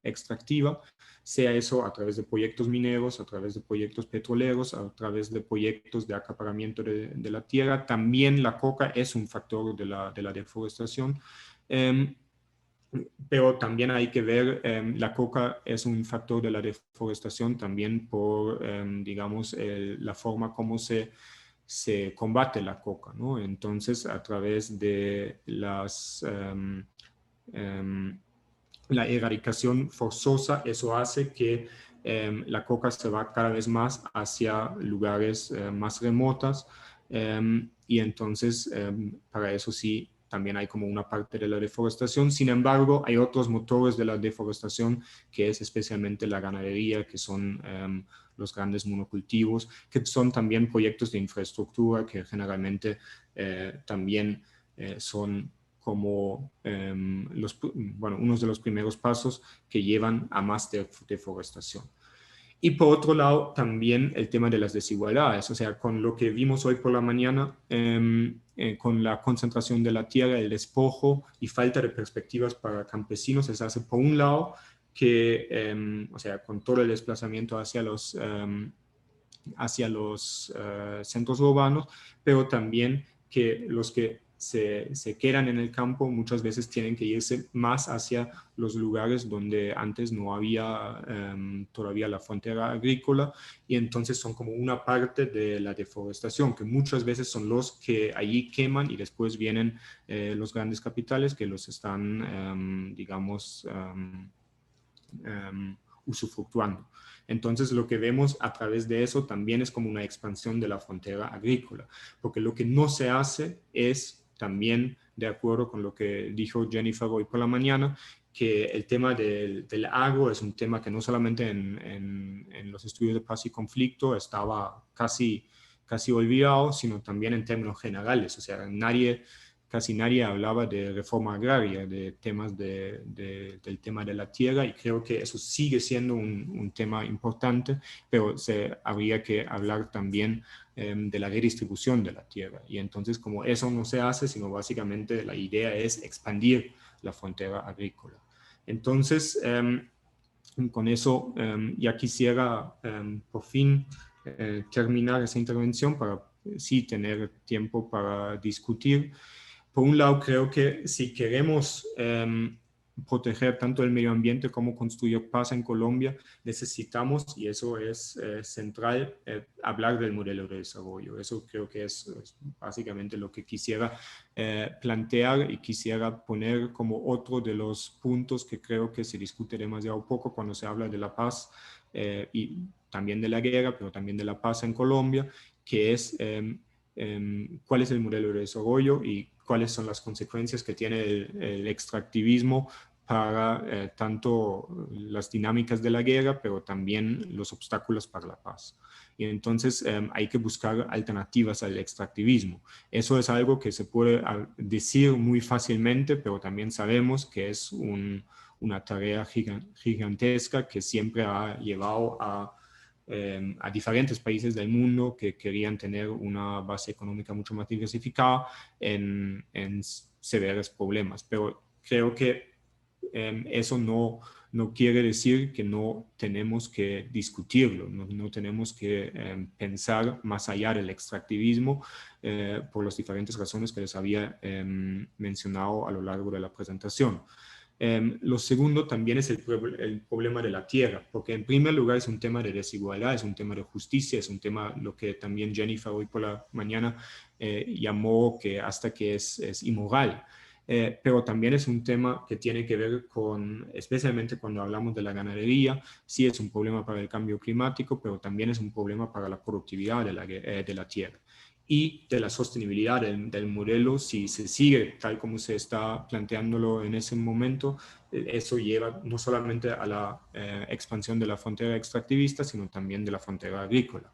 extractiva, sea eso a través de proyectos mineros, a través de proyectos petroleros, a través de proyectos de acaparamiento de la tierra. También la coca es un factor de la deforestación. Pero también hay que ver, la coca es un factor de la deforestación también por, digamos, la forma como se combate la coca, ¿no? Entonces, a través de la erradicación forzosa, eso hace que la coca se va cada vez más hacia lugares más remotos, y entonces para eso sí también hay como una parte de la deforestación. Sin embargo, hay otros motores de la deforestación, que es especialmente la ganadería, que son los grandes monocultivos, que son también proyectos de infraestructura que generalmente también son como unos de los primeros pasos que llevan a más deforestación. Y por otro lado, también el tema de las desigualdades, o sea, con lo que vimos hoy por la mañana, con la concentración de la tierra, el despojo y falta de perspectivas para campesinos, se hace por un lado que, o sea, con todo el desplazamiento hacia los centros urbanos, pero también que los que se quedan en el campo muchas veces tienen que irse más hacia los lugares donde antes no había todavía la frontera agrícola, y entonces son como una parte de la deforestación, que muchas veces son los que allí queman, y después vienen los grandes capitales que los están, digamos, usufructuando. Entonces lo que vemos a través de eso también es como una expansión de la frontera agrícola, porque lo que no se hace es también, de acuerdo con lo que dijo Jennifer hoy por la mañana, que el tema del agro es un tema que no solamente en los estudios de paz y conflicto estaba casi olvidado, sino también en términos generales. O sea, casi nadie hablaba de reforma agraria, de temas del tema de la tierra, y creo que eso sigue siendo un tema importante, pero habría que hablar también de la redistribución de la tierra. Y entonces, como eso no se hace, sino básicamente la idea es expandir la frontera agrícola. Entonces, con eso ya quisiera por fin terminar esa intervención para sí tener tiempo para discutir. Por un lado, creo que si queremos proteger tanto el medio ambiente como construir paz en Colombia, necesitamos, y eso es central, hablar del modelo de desarrollo. Eso creo que es básicamente lo que quisiera plantear y quisiera poner como otro de los puntos que creo que se discute demasiado poco cuando se habla de la paz y también de la guerra, pero también de la paz en Colombia, que es cuál es el modelo de desarrollo y cuáles son las consecuencias que tiene el extractivismo para tanto las dinámicas de la guerra, pero también los obstáculos para la paz. Y entonces hay que buscar alternativas al extractivismo. Eso es algo que se puede decir muy fácilmente, pero también sabemos que es una tarea gigantesca que siempre ha llevado a diferentes países del mundo que querían tener una base económica mucho más diversificada en severos problemas. Pero creo que eso no quiere decir que no tenemos que discutirlo, no tenemos que pensar más allá del extractivismo por las diferentes razones que les había mencionado a lo largo de la presentación. Lo segundo también es el problema de la tierra, porque en primer lugar es un tema de desigualdad, es un tema de justicia, es un tema lo que también Jennifer hoy por la mañana llamó que hasta que es inmoral. Pero también es un tema que tiene que ver con, especialmente cuando hablamos de la ganadería, sí es un problema para el cambio climático, pero también es un problema para la productividad de la tierra y de la sostenibilidad del modelo. Si se sigue tal como se está planteándolo en ese momento, eso lleva no solamente a la expansión de la frontera extractivista, sino también de la frontera agrícola.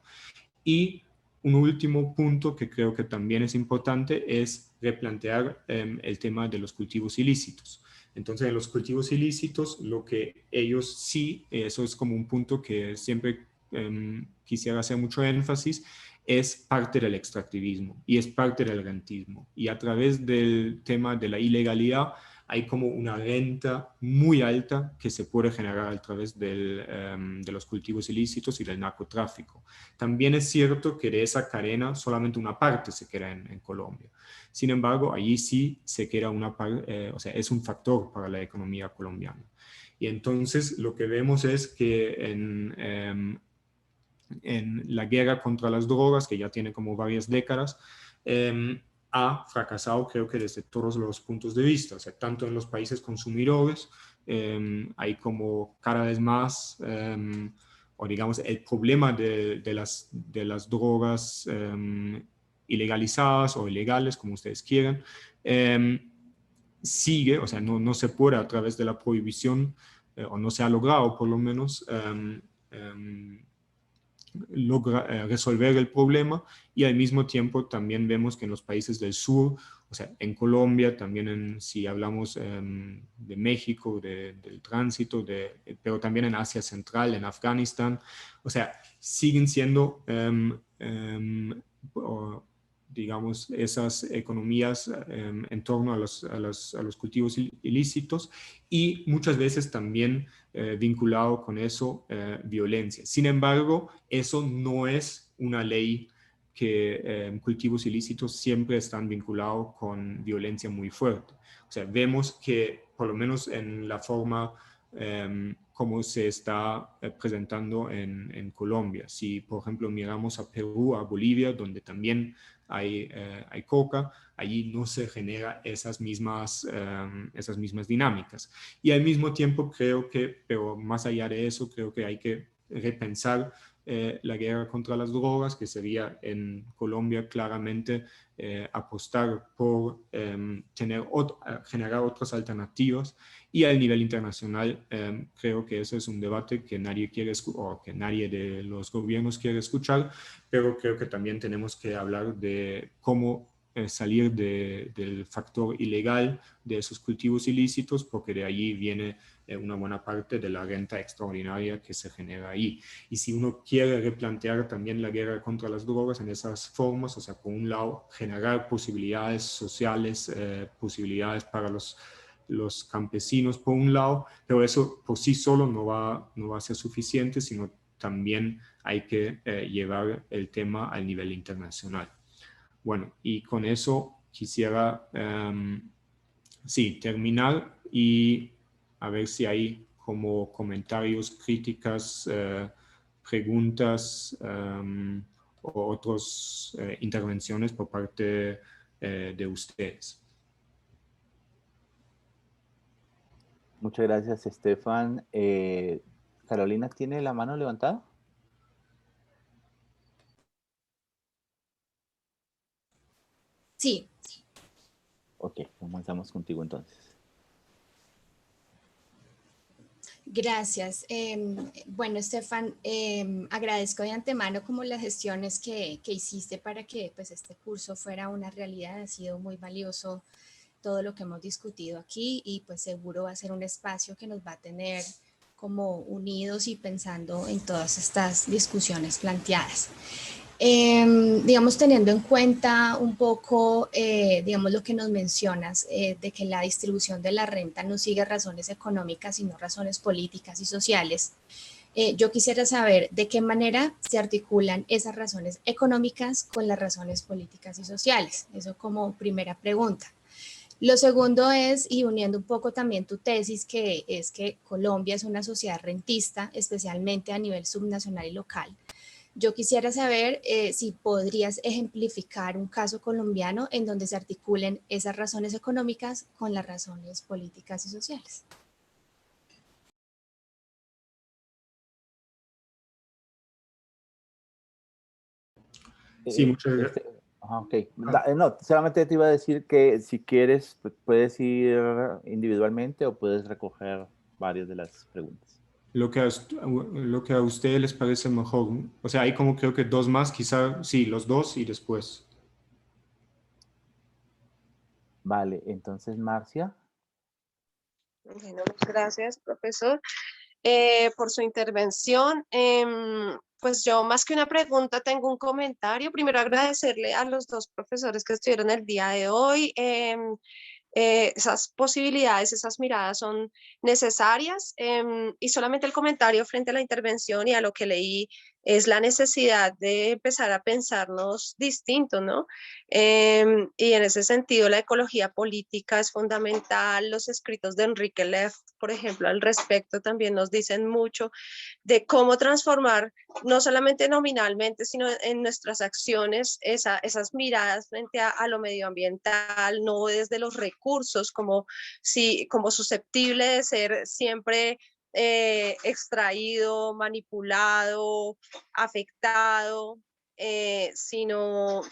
Y un último punto que creo que también es importante es replantear el tema de los cultivos ilícitos. Entonces, en los cultivos ilícitos, lo que ellos sí, eso es como un punto que siempre quisiera hacer mucho énfasis, es parte del extractivismo y es parte del rentismo. Y a través del tema de la ilegalidad hay como una renta muy alta que se puede generar a través de los cultivos ilícitos y del narcotráfico. También es cierto que de esa cadena solamente una parte se queda en Colombia. Sin embargo, allí sí se queda una parte, o sea, es un factor para la economía colombiana. Y entonces lo que vemos es que en la guerra contra las drogas, que ya tiene como varias décadas, ha fracasado creo que desde todos los puntos de vista, o sea, tanto en los países consumidores, hay como cada vez más, o digamos, el problema de las drogas ilegalizadas o ilegales, como ustedes quieran, sigue, o sea, no se puede a través de la prohibición, o no se ha logrado por lo menos, logra resolver el problema, y al mismo tiempo también vemos que en los países del sur, o sea, en Colombia, también si hablamos de México, del tránsito, pero también en Asia Central, en Afganistán, o sea, siguen siendo, digamos, esas economías en torno a los cultivos ilícitos, y muchas veces también vinculado con eso violencia. Sin embargo, eso no es una ley que cultivos ilícitos siempre están vinculados con violencia muy fuerte. O sea, vemos que por lo menos en la forma como se está presentando en Colombia. Si, por ejemplo, miramos a Perú, a Bolivia, donde también hay coca, allí no se genera esas mismas dinámicas. Y al mismo tiempo creo que, pero más allá de eso, creo que hay que repensar la guerra contra las drogas, que sería en Colombia claramente apostar por generar otras alternativas, y al nivel internacional creo que ese es un debate que nadie quiere o que nadie de los gobiernos quiere escuchar, pero creo que también tenemos que hablar de cómo salir del factor ilegal de esos cultivos ilícitos, porque de allí viene una buena parte de la renta extraordinaria que se genera ahí. Y si uno quiere replantear también la guerra contra las drogas en esas formas, o sea, por un lado, generar posibilidades sociales, posibilidades para los campesinos por un lado, pero eso por sí solo no va a ser suficiente, sino también hay que llevar el tema al nivel internacional. Bueno, y con eso quisiera, sí, terminar y a ver si hay como comentarios, críticas, preguntas o otras intervenciones por parte de ustedes. Muchas gracias, Estefan. Carolina, ¿tiene la mano levantada? Sí. Ok, comenzamos contigo entonces. Gracias. Bueno, Estefan, agradezco de antemano como las gestiones que hiciste para que pues, este curso fuera una realidad. Ha sido muy valioso todo lo que hemos discutido aquí y pues seguro va a ser un espacio que nos va a tener como unidos y pensando en todas estas discusiones planteadas. Digamos, teniendo en cuenta un poco, digamos, lo que nos mencionas, de que la distribución de la renta no sigue razones económicas, sino razones políticas y sociales, yo quisiera saber de qué manera se articulan esas razones económicas con las razones políticas y sociales. Eso como primera pregunta. Lo segundo es, y uniendo un poco también tu tesis, que es que Colombia es una sociedad rentista, especialmente a nivel subnacional y local. Yo quisiera saber si podrías ejemplificar un caso colombiano en donde se articulen esas razones económicas con las razones políticas y sociales. Sí, muchas gracias. Ok. No, solamente te iba a decir que si quieres, puedes ir individualmente o puedes recoger varias de las preguntas. Lo que a ustedes les parece mejor. O sea, hay como creo que dos más, quizá, sí, los dos y después. Vale, entonces Marcia. Bueno, muchas gracias, profesor, por su intervención. Pues yo más que una pregunta tengo un comentario. Primero agradecerle a los dos profesores que estuvieron el día de hoy. Esas posibilidades, esas miradas son necesarias, y solamente el comentario frente a la intervención y a lo que leí es la necesidad de empezar a pensarnos distinto, ¿no? Y en ese sentido la ecología política es fundamental. Los escritos de Enrique Left, por ejemplo, al respecto también nos dicen mucho de cómo transformar no solamente nominalmente, sino en nuestras acciones, esas miradas frente a lo medioambiental, no desde los recursos como susceptible de ser siempre extraído, manipulado, afectado, sino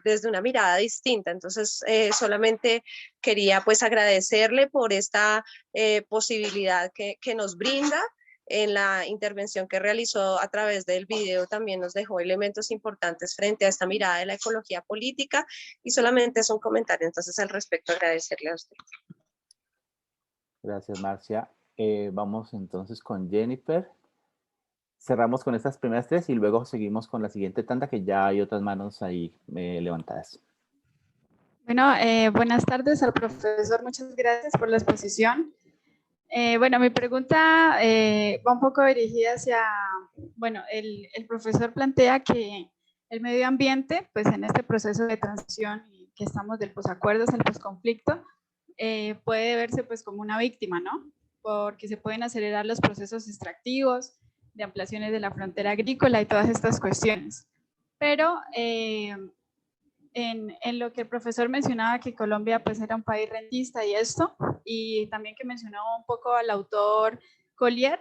desde una mirada distinta. Entonces, solamente quería pues agradecerle por esta posibilidad que nos brinda. En la intervención que realizó a través del video también nos dejó elementos importantes frente a esta mirada de la ecología política, y solamente es un comentario entonces al respecto, agradecerle a usted. Gracias, Marcia. Vamos entonces con Jennifer. Cerramos con estas primeras tres y luego seguimos con la siguiente tanda, que ya hay otras manos ahí levantadas. Bueno, buenas tardes al profesor. Muchas gracias por la exposición. Bueno, mi pregunta va un poco dirigida hacia, bueno, el profesor plantea que el medio ambiente, pues en este proceso de transición y que estamos del posacuerdos al posconflicto, puede verse pues como una víctima, ¿no? Porque se pueden acelerar los procesos extractivos, de ampliaciones de la frontera agrícola y todas estas cuestiones. Pero en lo que el profesor mencionaba, que Colombia pues era un país rentista y esto, y también que mencionó un poco al autor Collier,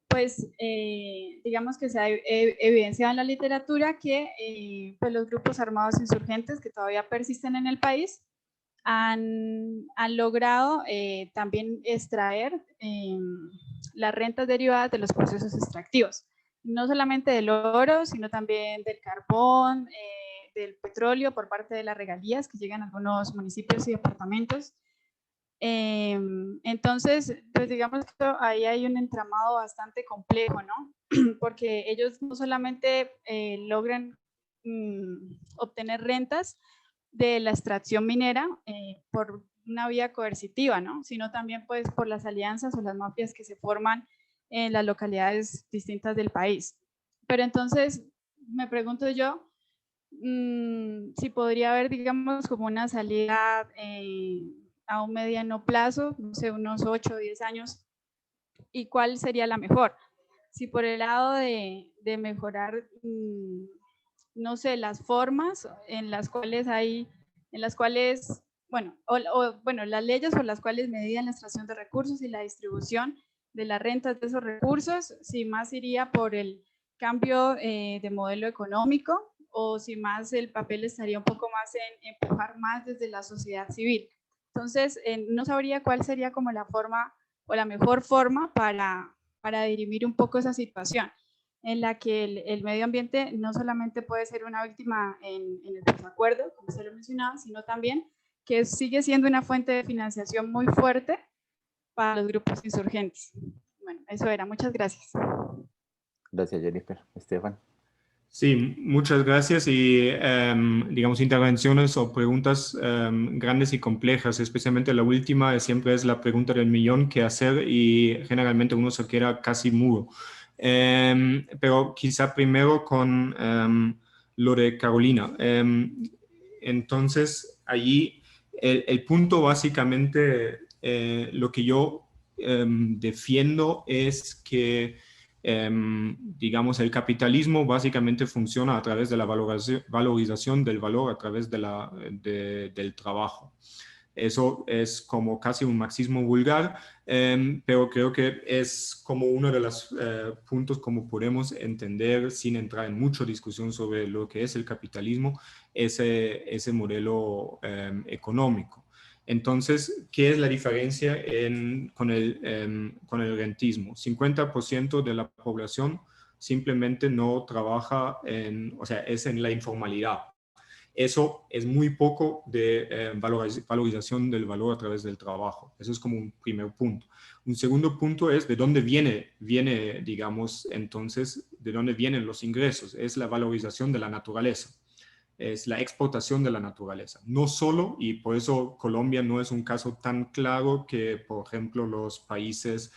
pues digamos que se ha evidenciado en la literatura que pues los grupos armados insurgentes que todavía persisten en el país han logrado también extraer las rentas derivadas de los procesos extractivos, no solamente del oro, sino también del carbón, del petróleo por parte de las regalías que llegan a algunos municipios y departamentos. Entonces, pues digamos que ahí hay un entramado bastante complejo, ¿no? Porque ellos no solamente logran obtener rentas de la extracción minera por una vía coercitiva, ¿no? Sino también pues por las alianzas o las mafias que se forman en las localidades distintas del país. Pero entonces me pregunto yo si podría haber, digamos, como una salida a un mediano plazo, no sé, unos 8 o 10 años, y cuál sería la mejor. Si por el lado de mejorar, no sé, las formas en las cuales bueno, bueno, las leyes por las cuales medían la extracción de recursos y la distribución de las rentas de esos recursos, si más iría por el cambio de modelo económico, o si más el papel estaría un poco más en empujar más desde la sociedad civil. Entonces, no sabría cuál sería como la forma o la mejor forma para dirimir un poco esa situación en la que el medio ambiente no solamente puede ser una víctima en el desacuerdo, como usted lo mencionaba, sino también que sigue siendo una fuente de financiación muy fuerte para los grupos insurgentes. Bueno, eso era. Muchas gracias. Gracias, Jennifer. Estefan. Sí, muchas gracias y digamos intervenciones o preguntas grandes y complejas, especialmente la última siempre es la pregunta del millón, qué hacer, y generalmente uno se queda casi mudo. Pero quizá primero con lo de Carolina. Entonces, allí el punto básicamente, lo que yo defiendo es que digamos, el capitalismo básicamente funciona a través de la valorización del valor a través del trabajo. Eso es como casi un marxismo vulgar, pero creo que es como uno de los puntos como podemos entender, sin entrar en mucha discusión sobre lo que es el capitalismo, ese modelo económico. Entonces, ¿qué es la diferencia con el rentismo? 50% de la población simplemente no trabaja o sea, es en la informalidad. Eso es muy poco de valorización del valor a través del trabajo. Eso es como un primer punto. Un segundo punto es de dónde viene, digamos, entonces, de dónde vienen los ingresos. Es la valorización de la naturaleza. Es la explotación de la naturaleza. No solo, y por eso Colombia no es un caso tan claro que, por ejemplo, los países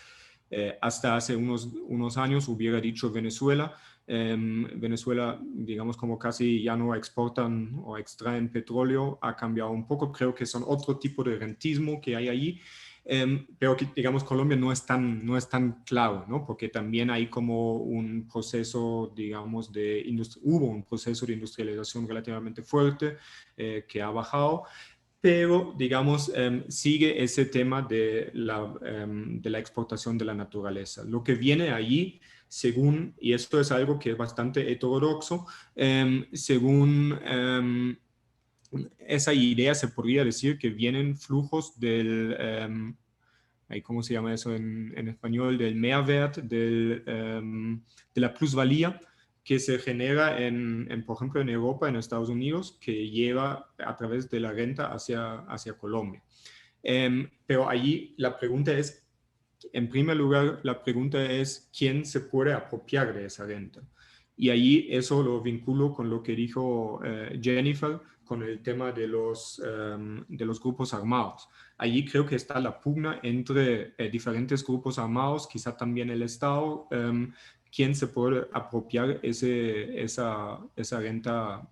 hasta hace unos años hubiera dicho Venezuela. Venezuela, digamos, como casi ya no exportan o extraen petróleo, ha cambiado un poco. Creo que son otro tipo de rentismo que hay allí. Pero que, digamos, Colombia no es tan claro, ¿no? Porque también hay como un proceso, digamos, hubo un proceso de industrialización relativamente fuerte que ha bajado, pero, digamos, sigue ese tema de la exportación de la naturaleza. Lo que viene allí, según, y esto es algo que es bastante heterodoxo, según esa idea se podría decir que vienen flujos ¿cómo se llama eso en español? Del Mehrwert, de la plusvalía que se genera por ejemplo, en Europa, en Estados Unidos, que lleva a través de la renta hacia Colombia. Pero allí la pregunta es, en primer lugar, la pregunta es quién se puede apropiar de esa renta. Y allí eso lo vinculo con lo que dijo Jennifer, con el tema de los grupos armados. Allí creo que está la pugna entre diferentes grupos armados, quizá también el Estado, quién se puede apropiar esa renta,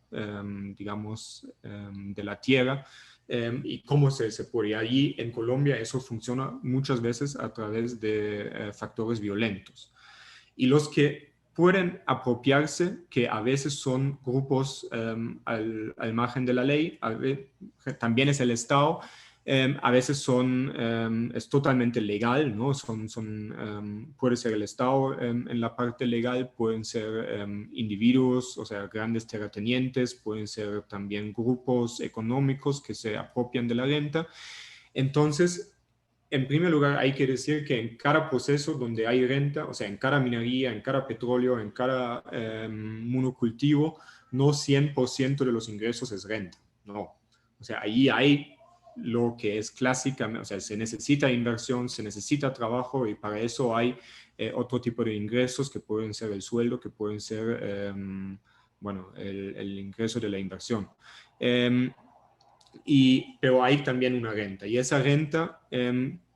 digamos, de la tierra. Y cómo se puede. Allí en Colombia eso funciona muchas veces a través de factores violentos. Y los que pueden apropiarse, que a veces son grupos al margen de la ley, también es el Estado, a veces es totalmente legal, ¿no? Puede ser el Estado en la parte legal, pueden ser individuos, o sea, grandes terratenientes, pueden ser también grupos económicos que se apropian de la renta. Entonces, en primer lugar, hay que decir que en cada proceso donde hay renta, o sea, en cada minería, en cada petróleo, en cada monocultivo, no 100% de los ingresos es renta, no. O sea, ahí hay lo que es clásica, o sea, se necesita inversión, se necesita trabajo y para eso hay otro tipo de ingresos que pueden ser el sueldo, que pueden ser, bueno, el ingreso de la inversión. Pero hay también una renta y esa renta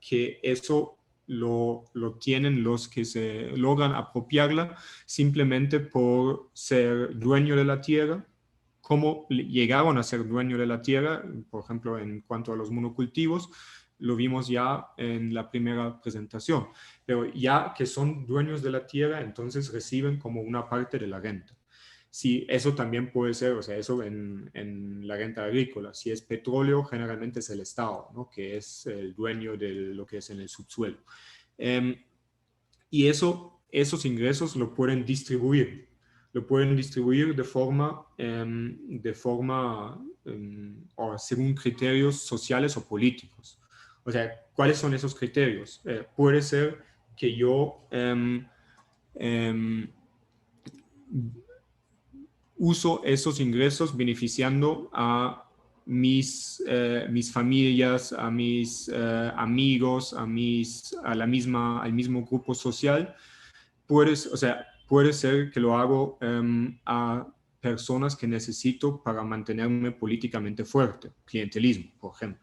que eso lo tienen los que se logran apropiarla simplemente por ser dueño de la tierra, cómo llegaron a ser dueños de la tierra, por ejemplo, en cuanto a los monocultivos, lo vimos ya en la primera presentación. Pero ya que son dueños de la tierra, entonces reciben como una parte de la renta. Sí, eso también puede ser, o sea, eso en la renta agrícola. Si es petróleo, generalmente es el Estado, ¿no? Que es el dueño de lo que es en el subsuelo. Y esos ingresos lo pueden distribuir. Lo pueden distribuir de forma o según criterios sociales o políticos. O sea, ¿cuáles son esos criterios? Puede ser que yo uso esos ingresos beneficiando a mis familias, a mis amigos, al mismo grupo social. Puede ser que lo hago a personas que necesito para mantenerme políticamente fuerte, clientelismo, por ejemplo.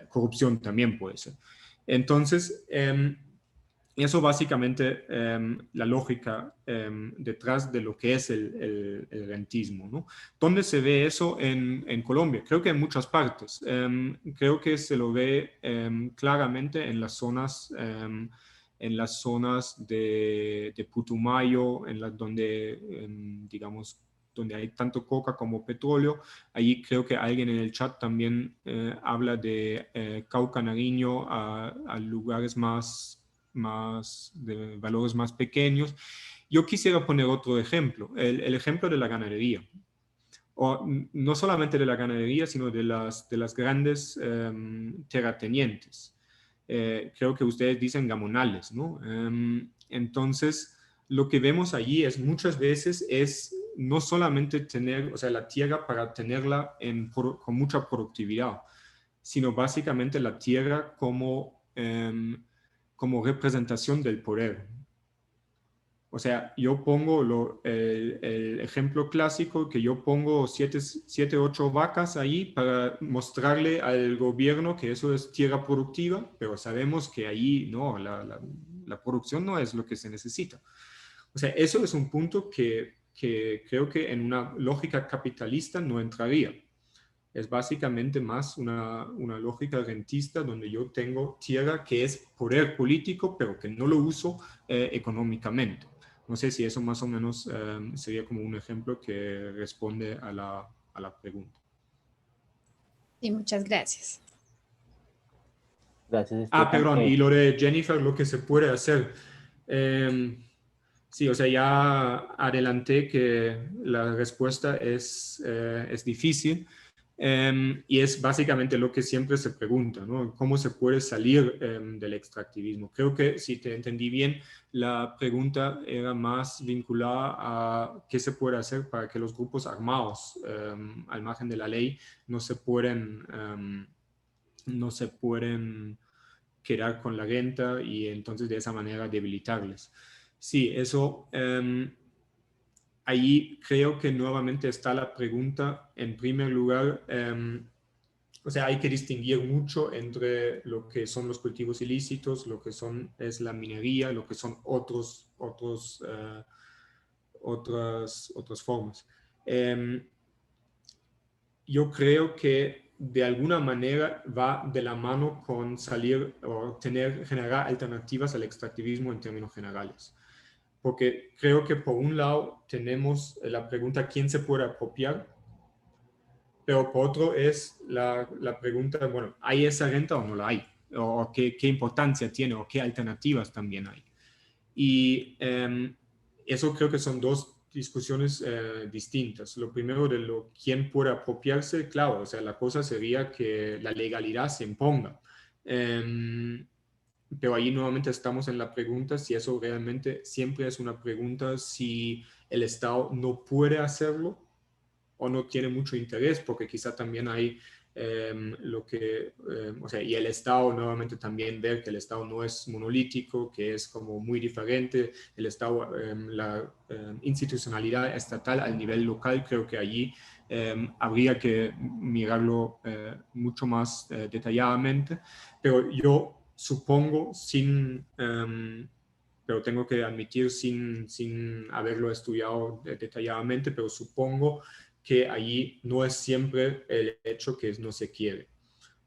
Corrupción también puede ser. Entonces, eso básicamente la lógica detrás de lo que es el rentismo, ¿no? ¿Dónde se ve eso en Colombia? Creo que en muchas partes. Creo que se lo ve claramente en las zonas de Putumayo, digamos, donde hay tanto coca como petróleo. Allí creo que alguien en el chat también habla de Cauca, Nariño, a lugares de valores más pequeños. Yo quisiera poner otro ejemplo, el ejemplo de la ganadería. O no solamente de la ganadería, sino de las grandes terratenientes. Creo que ustedes dicen gamonales, ¿no? Entonces, lo que vemos allí es muchas veces es no solamente tener, o sea, la tierra para tenerla con mucha productividad, sino básicamente la tierra como representación del poder. O sea, yo pongo el ejemplo clásico que yo pongo 7, 8 vacas ahí para mostrarle al gobierno que eso es tierra productiva, pero sabemos que ahí no, la producción no es lo que se necesita. O sea, eso es un punto que creo que en una lógica capitalista no entraría. Es básicamente más una lógica rentista donde yo tengo tierra que es poder político, pero que no lo uso económicamente. No sé si eso más o menos sería como un ejemplo que responde a la pregunta. Sí, muchas gracias. Gracias, Estefan. Perdón, y lo de Jennifer, lo que se puede hacer. Sí, o sea, ya adelanté que la respuesta es difícil. Y es básicamente lo que siempre se pregunta, ¿no? ¿Cómo se puede salir del extractivismo? Creo que, si te entendí bien, la pregunta era más vinculada a qué se puede hacer para que los grupos armados, al margen de la ley, no se pueden quedar con la renta y entonces de esa manera debilitarles. Sí, eso... ahí creo que nuevamente está la pregunta, en primer lugar, o sea, hay que distinguir mucho entre lo que son los cultivos ilícitos, lo que es la minería, lo que son otras formas. Yo creo que de alguna manera va de la mano con salir o generar alternativas al extractivismo en términos generales. Porque creo que por un lado tenemos la pregunta ¿quién se puede apropiar? Pero por otro es la pregunta, bueno, ¿hay esa renta o no la hay? ¿O qué importancia tiene o qué alternativas también hay? Y eso creo que son dos discusiones distintas. Lo primero de quién puede apropiarse, claro, o sea, la cosa sería que la legalidad se imponga. Pero ahí nuevamente estamos en la pregunta si eso realmente siempre es una pregunta, si el Estado no puede hacerlo o no tiene mucho interés, porque quizá también hay o sea, y el Estado nuevamente también ver que el Estado no es monolítico, que es como muy diferente, el Estado, la institucionalidad estatal al nivel local, creo que allí habría que mirarlo mucho más detalladamente, pero yo supongo pero tengo que admitir sin haberlo estudiado detalladamente, pero supongo que allí no es siempre el hecho que no se quiere,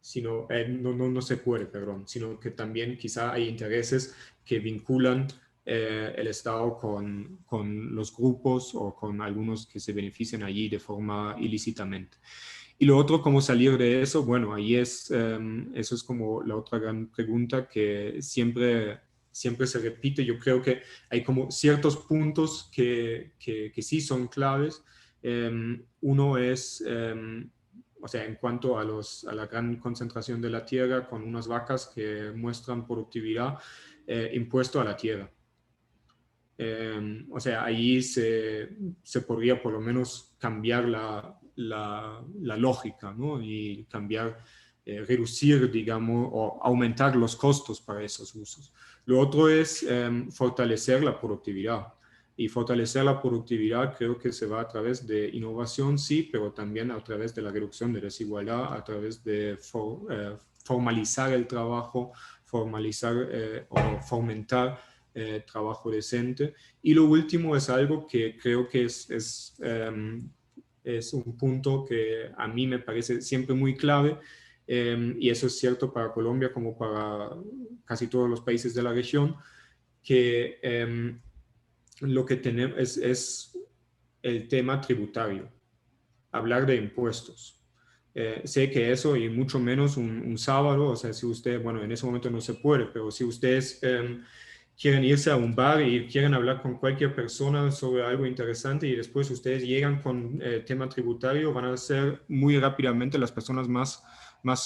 sino no se puede, perdón, sino que también quizá hay intereses que vinculan el Estado con los grupos o con algunos que se benefician allí de forma ilícitamente. Y lo otro, ¿cómo salir de eso? Bueno, ahí eso es como la otra gran pregunta que siempre se repite. Yo creo que hay como ciertos puntos que sí son claves. Uno es, o sea, en cuanto a la gran concentración de la tierra con unas vacas que muestran productividad, impuesto a la tierra. O sea, ahí se podría por lo menos cambiar la lógica, ¿no? Y cambiar, reducir, digamos, o aumentar los costos para esos usos. Lo otro es fortalecer la productividad. Y fortalecer la productividad creo que se va a través de innovación, sí, pero también a través de la reducción de desigualdad, a través de formalizar el trabajo, formalizar o fomentar trabajo decente. Y lo último es algo que creo que es un punto que a mí me parece siempre muy clave, y eso es cierto para Colombia como para casi todos los países de la región, que lo que tenemos es el tema tributario, hablar de impuestos. Sé que eso y mucho menos un sábado, o sea, si usted, bueno, en ese momento no se puede, pero si ustedes quieren irse a un bar y quieren hablar con cualquier persona sobre algo interesante y después ustedes llegan con el tema tributario, van a ser muy rápidamente las personas más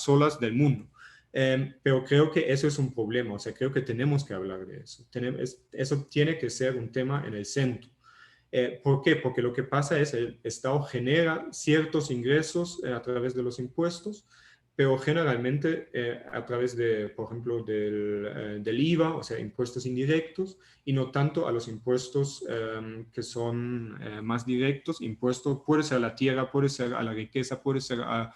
solas del mundo. Pero creo que eso es un problema, o sea, creo que tenemos que hablar de eso. Eso tiene que ser un tema en el centro. ¿Por qué? Porque lo que pasa es que el Estado genera ciertos ingresos a través de los impuestos, pero generalmente a través de, por ejemplo, del IVA, o sea, impuestos indirectos, y no tanto a los impuestos que son más directos. Impuesto puede ser a la tierra, puede ser a la riqueza, puede ser a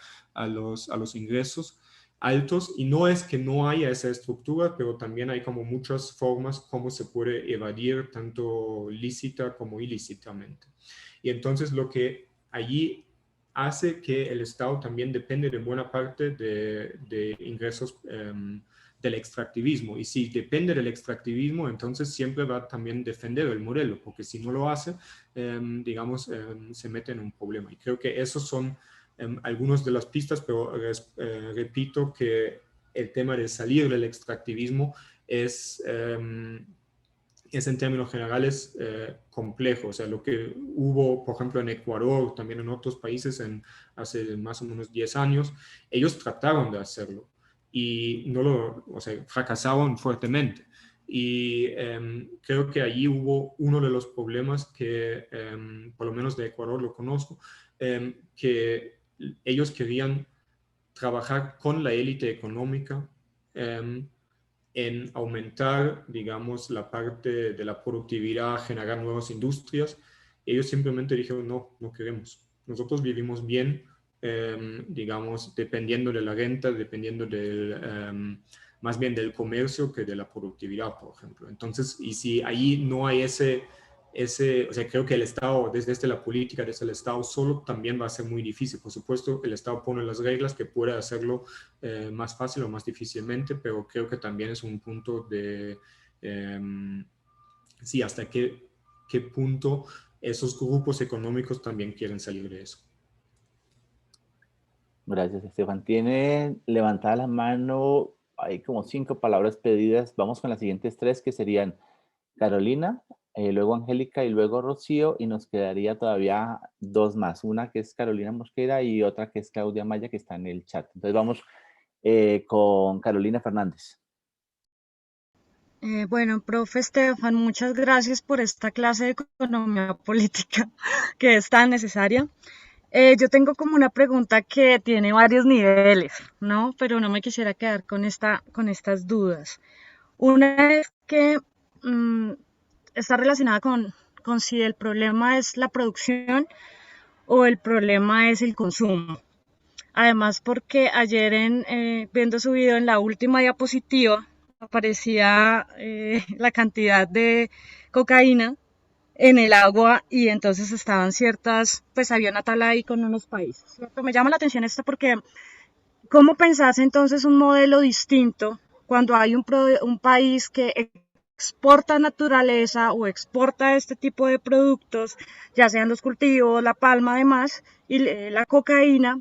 los ingresos altos, y no es que no haya esa estructura, pero también hay como muchas formas como se puede evadir tanto lícita como ilícitamente. Y entonces lo que allí hace que el Estado también depende de buena parte de ingresos del extractivismo. Y si depende del extractivismo, entonces siempre va a también defender el modelo, porque si no lo hace, digamos, se mete en un problema. Y creo que esos son algunas de las pistas, pero repito que el tema de salir del extractivismo es en términos generales complejo. O sea, lo que hubo, por ejemplo, en Ecuador, también en otros países hace más o menos 10 años, ellos trataron de hacerlo y fracasaron fuertemente. Y creo que allí hubo uno de los problemas que, por lo menos de Ecuador lo conozco, que ellos querían trabajar con la élite económica en aumentar, digamos, la parte de la productividad, generar nuevas industrias. Ellos simplemente dijeron, no queremos. Nosotros vivimos bien, digamos, dependiendo de la renta, dependiendo más bien del comercio que de la productividad, por ejemplo. Entonces, y si ahí no hay o sea, creo que el Estado, desde la política, desde el Estado solo, también va a ser muy difícil. Por supuesto, el Estado pone las reglas que puede hacerlo más fácil o más difícilmente, pero creo que también es un punto de, sí, hasta qué punto esos grupos económicos también quieren salir de eso. Gracias, Estefan. Tiene levantada la mano, hay como 5 palabras pedidas. Vamos con las siguientes 3, que serían Carolina, luego Angélica y luego Rocío, y nos quedaría todavía 2 más. Una que es Carolina Mosquera y otra que es Claudia Maya, que está en el chat. Entonces vamos con Carolina Fernández. Bueno, profe Estefan, muchas gracias por esta clase de economía política que es tan necesaria. Yo tengo como una pregunta que tiene varios niveles, ¿no? Pero no me quisiera quedar con estas dudas. Una es que está relacionada con si el problema es la producción o el problema es el consumo. Además, porque ayer viendo su video en la última diapositiva aparecía la cantidad de cocaína en el agua y entonces estaban ciertas, pues había una tabla ahí con unos países, ¿cierto? Me llama la atención esto porque ¿cómo pensás entonces un modelo distinto cuando hay un país que exporta naturaleza o exporta este tipo de productos, ya sean los cultivos, la palma además, y la cocaína,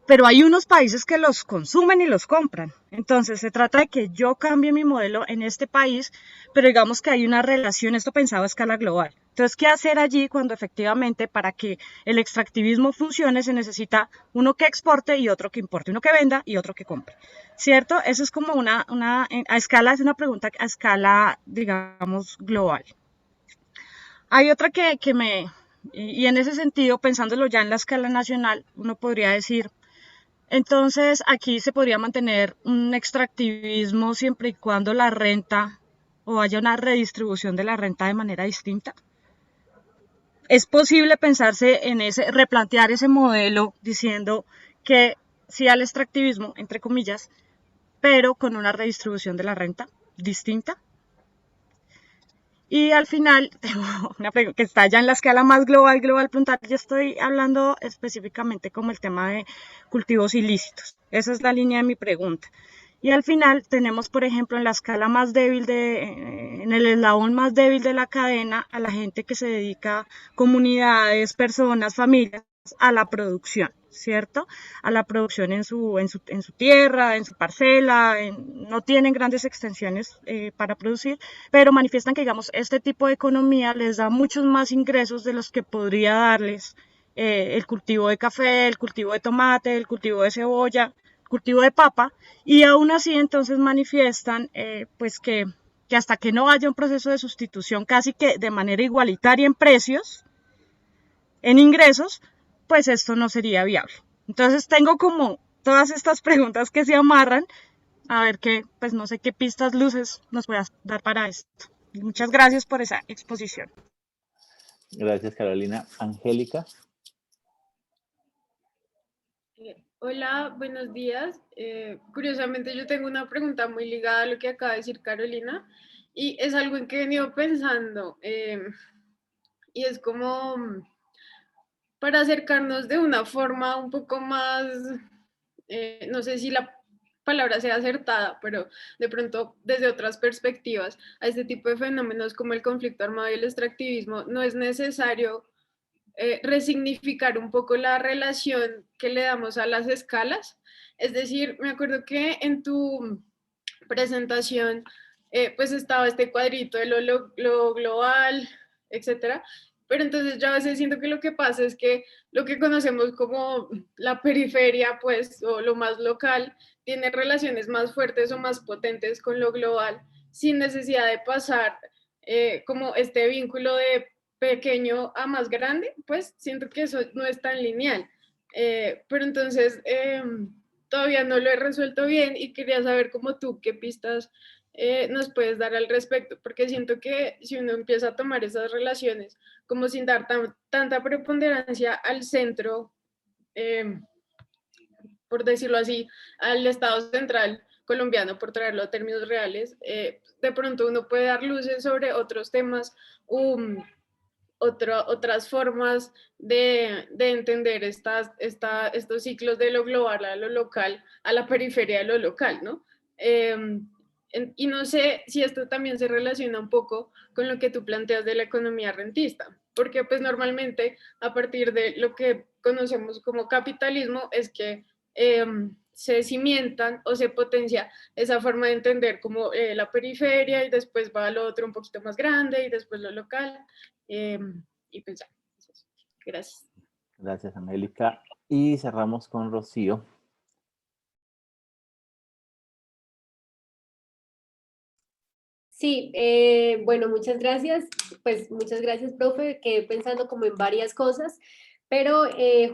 pero hay unos países que los consumen y los compran. Entonces se trata de que yo cambie mi modelo en este país, pero digamos que hay una relación, esto pensado a escala global. Entonces, ¿qué hacer allí cuando efectivamente para que el extractivismo funcione se necesita uno que exporte y otro que importe, uno que venda y otro que compre? ¿Cierto? Eso es como a escala, es una pregunta a escala, digamos, global. Hay otra y en ese sentido, pensándolo ya en la escala nacional, uno podría decir, entonces, aquí se podría mantener un extractivismo siempre y cuando la renta o haya una redistribución de la renta de manera distinta. Es posible pensarse en replantear ese modelo diciendo que sí al extractivismo, entre comillas, pero con una redistribución de la renta distinta. Y al final, tengo una pregunta que está ya en la escala más global, preguntar, yo estoy hablando específicamente como el tema de cultivos ilícitos. Esa es la línea de mi pregunta. Y al final tenemos, por ejemplo, en la escala más débil en el eslabón más débil de la cadena, a la gente que se dedica, comunidades, personas, familias, a la producción, ¿cierto? A la producción en su tierra, en su parcela, no tienen grandes extensiones para producir, pero manifiestan que, digamos, este tipo de economía les da muchos más ingresos de los que podría darles el cultivo de café, el cultivo de tomate, el cultivo de cebolla, el cultivo de papa, y aún así entonces manifiestan pues que hasta que no haya un proceso de sustitución casi que de manera igualitaria en precios, en ingresos, pues esto no sería viable. Entonces tengo como todas estas preguntas que se amarran, a ver qué, pues no sé qué pistas, luces nos puedas dar para esto. Y muchas gracias por esa exposición. Gracias, Carolina. Angélica. Hola, buenos días. Curiosamente yo tengo una pregunta muy ligada a lo que acaba de decir Carolina y es algo en que he venido pensando y es como para acercarnos de una forma un poco más, no sé si la palabra sea acertada, pero de pronto desde otras perspectivas a este tipo de fenómenos como el conflicto armado y el extractivismo, no es necesario resignificar un poco la relación que le damos a las escalas. Es decir, me acuerdo que en tu presentación pues estaba este cuadrito de lo global, etcétera. Pero entonces yo a veces siento que lo que pasa es que lo que conocemos como la periferia, pues, o lo más local, tiene relaciones más fuertes o más potentes con lo global, sin necesidad de pasar como este vínculo de pequeño a más grande, pues siento que eso no es tan lineal. Pero entonces todavía no lo he resuelto bien y quería saber como tú qué pistas nos puedes dar al respecto, porque siento que si uno empieza a tomar esas relaciones como sin dar tanta preponderancia al centro, eh, por decirlo así, al Estado central colombiano, por traerlo a términos reales, de pronto uno puede dar luces sobre otros temas, otras formas de entender estos ciclos de lo global a lo local, a la periferia de lo local, ¿no? Y no sé si esto también se relaciona un poco con lo que tú planteas de la economía rentista, porque pues normalmente a partir de lo que conocemos como capitalismo es que se cimientan o se potencia esa forma de entender como la periferia y después va a lo otro un poquito más grande y después lo local. Y pues ya, gracias. Gracias, Angélica. Y cerramos con Rocío. Sí, bueno, muchas gracias. Pues muchas gracias, profe. Quedé pensando como en varias cosas, pero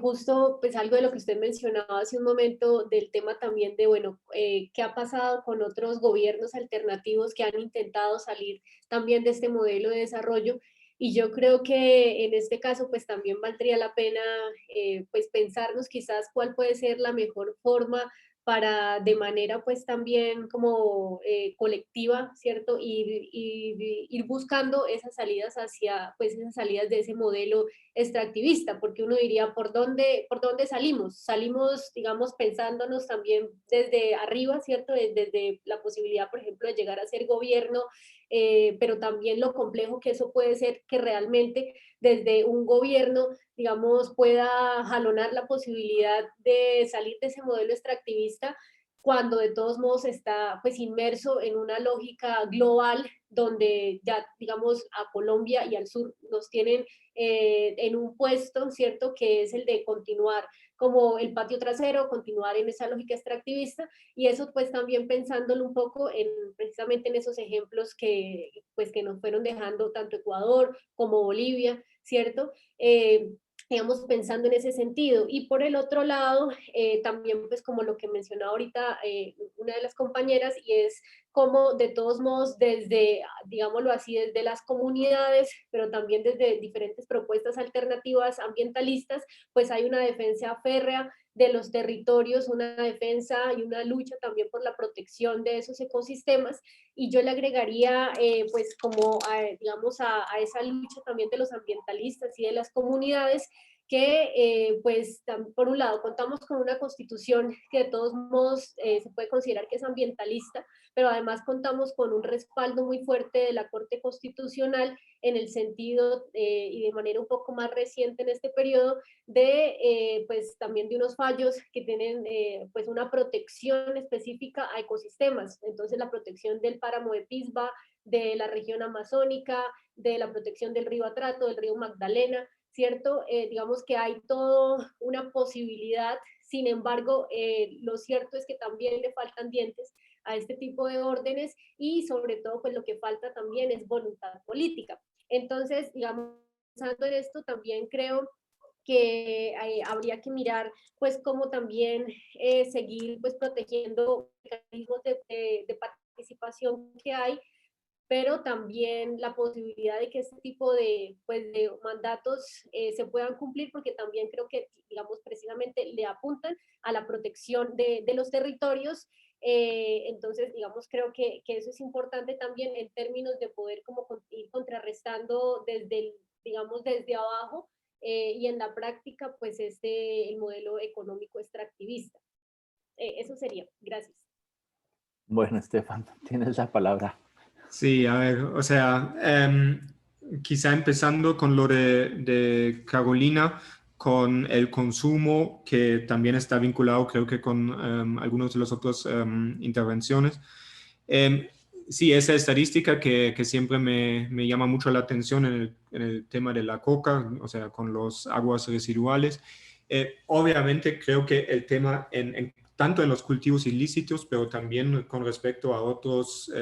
justo pues algo de lo que usted mencionaba hace un momento del tema también de, bueno, qué ha pasado con otros gobiernos alternativos que han intentado salir también de este modelo de desarrollo. Y yo creo que en este caso pues también valdría la pena pues pensarnos quizás cuál puede ser la mejor forma para de manera pues también como colectiva, ¿cierto? Ir buscando esas salidas hacia, pues esas salidas de ese modelo extractivista, porque uno diría, ¿por dónde salimos? Salimos, digamos, pensándonos también desde arriba, ¿cierto? Desde la posibilidad, por ejemplo, de llegar a ser gobierno, pero también lo complejo que eso puede ser, que realmente desde un gobierno, digamos, pueda jalonar la posibilidad de salir de ese modelo extractivista cuando de todos modos está pues inmerso en una lógica global donde ya, digamos, a Colombia y al sur nos tienen en un puesto, ¿cierto? Que es el de continuar como el patio trasero, continuar en esa lógica extractivista, y eso pues también pensándolo un poco en precisamente en esos ejemplos que pues que nos fueron dejando tanto Ecuador como Bolivia, ¿cierto? Digamos, pensando en ese sentido. Y por el otro lado, también pues como lo que mencionaba ahorita una de las compañeras, y es como de todos modos desde, digámoslo así, desde las comunidades, pero también desde diferentes propuestas alternativas ambientalistas, pues hay una defensa férrea de los territorios, una defensa y una lucha también por la protección de esos ecosistemas, y yo le agregaría pues como digamos a esa lucha también de los ambientalistas y de las comunidades, que pues por un lado contamos con una constitución que de todos modos se puede considerar que es ambientalista, pero además contamos con un respaldo muy fuerte de la Corte Constitucional en el sentido y de manera un poco más reciente en este periodo de pues también de unos fallos que tienen pues una protección específica a ecosistemas. Entonces la protección del páramo de Pisba, de la región amazónica, de la protección del río Atrato, del río Magdalena, ¿cierto? Digamos que hay toda una posibilidad, sin embargo, lo cierto es que también le faltan dientes a este tipo de órdenes, y sobre todo pues lo que falta también es voluntad política. Entonces, digamos, pensando en esto, también creo que habría que mirar pues cómo también seguir pues protegiendo mecanismos de participación que hay, pero también la posibilidad de que este tipo de, pues, de mandatos se puedan cumplir, porque también creo que, digamos, precisamente le apuntan a la protección de los territorios. Entonces, digamos, creo que eso es importante también en términos de poder como ir contrarrestando desde, digamos, desde abajo y en la práctica, pues, el modelo económico extractivista. Eso sería. Gracias. Bueno, Estefan, tienes la palabra. Sí, a ver, o sea, quizá empezando con lo de Carolina, con el consumo, que también está vinculado, creo que con algunos de las otras intervenciones. Sí, esa estadística que siempre me llama mucho la atención en el tema de la coca, o sea, con los aguas residuales. Obviamente creo que el tema tanto en los cultivos ilícitos, pero también con respecto a otros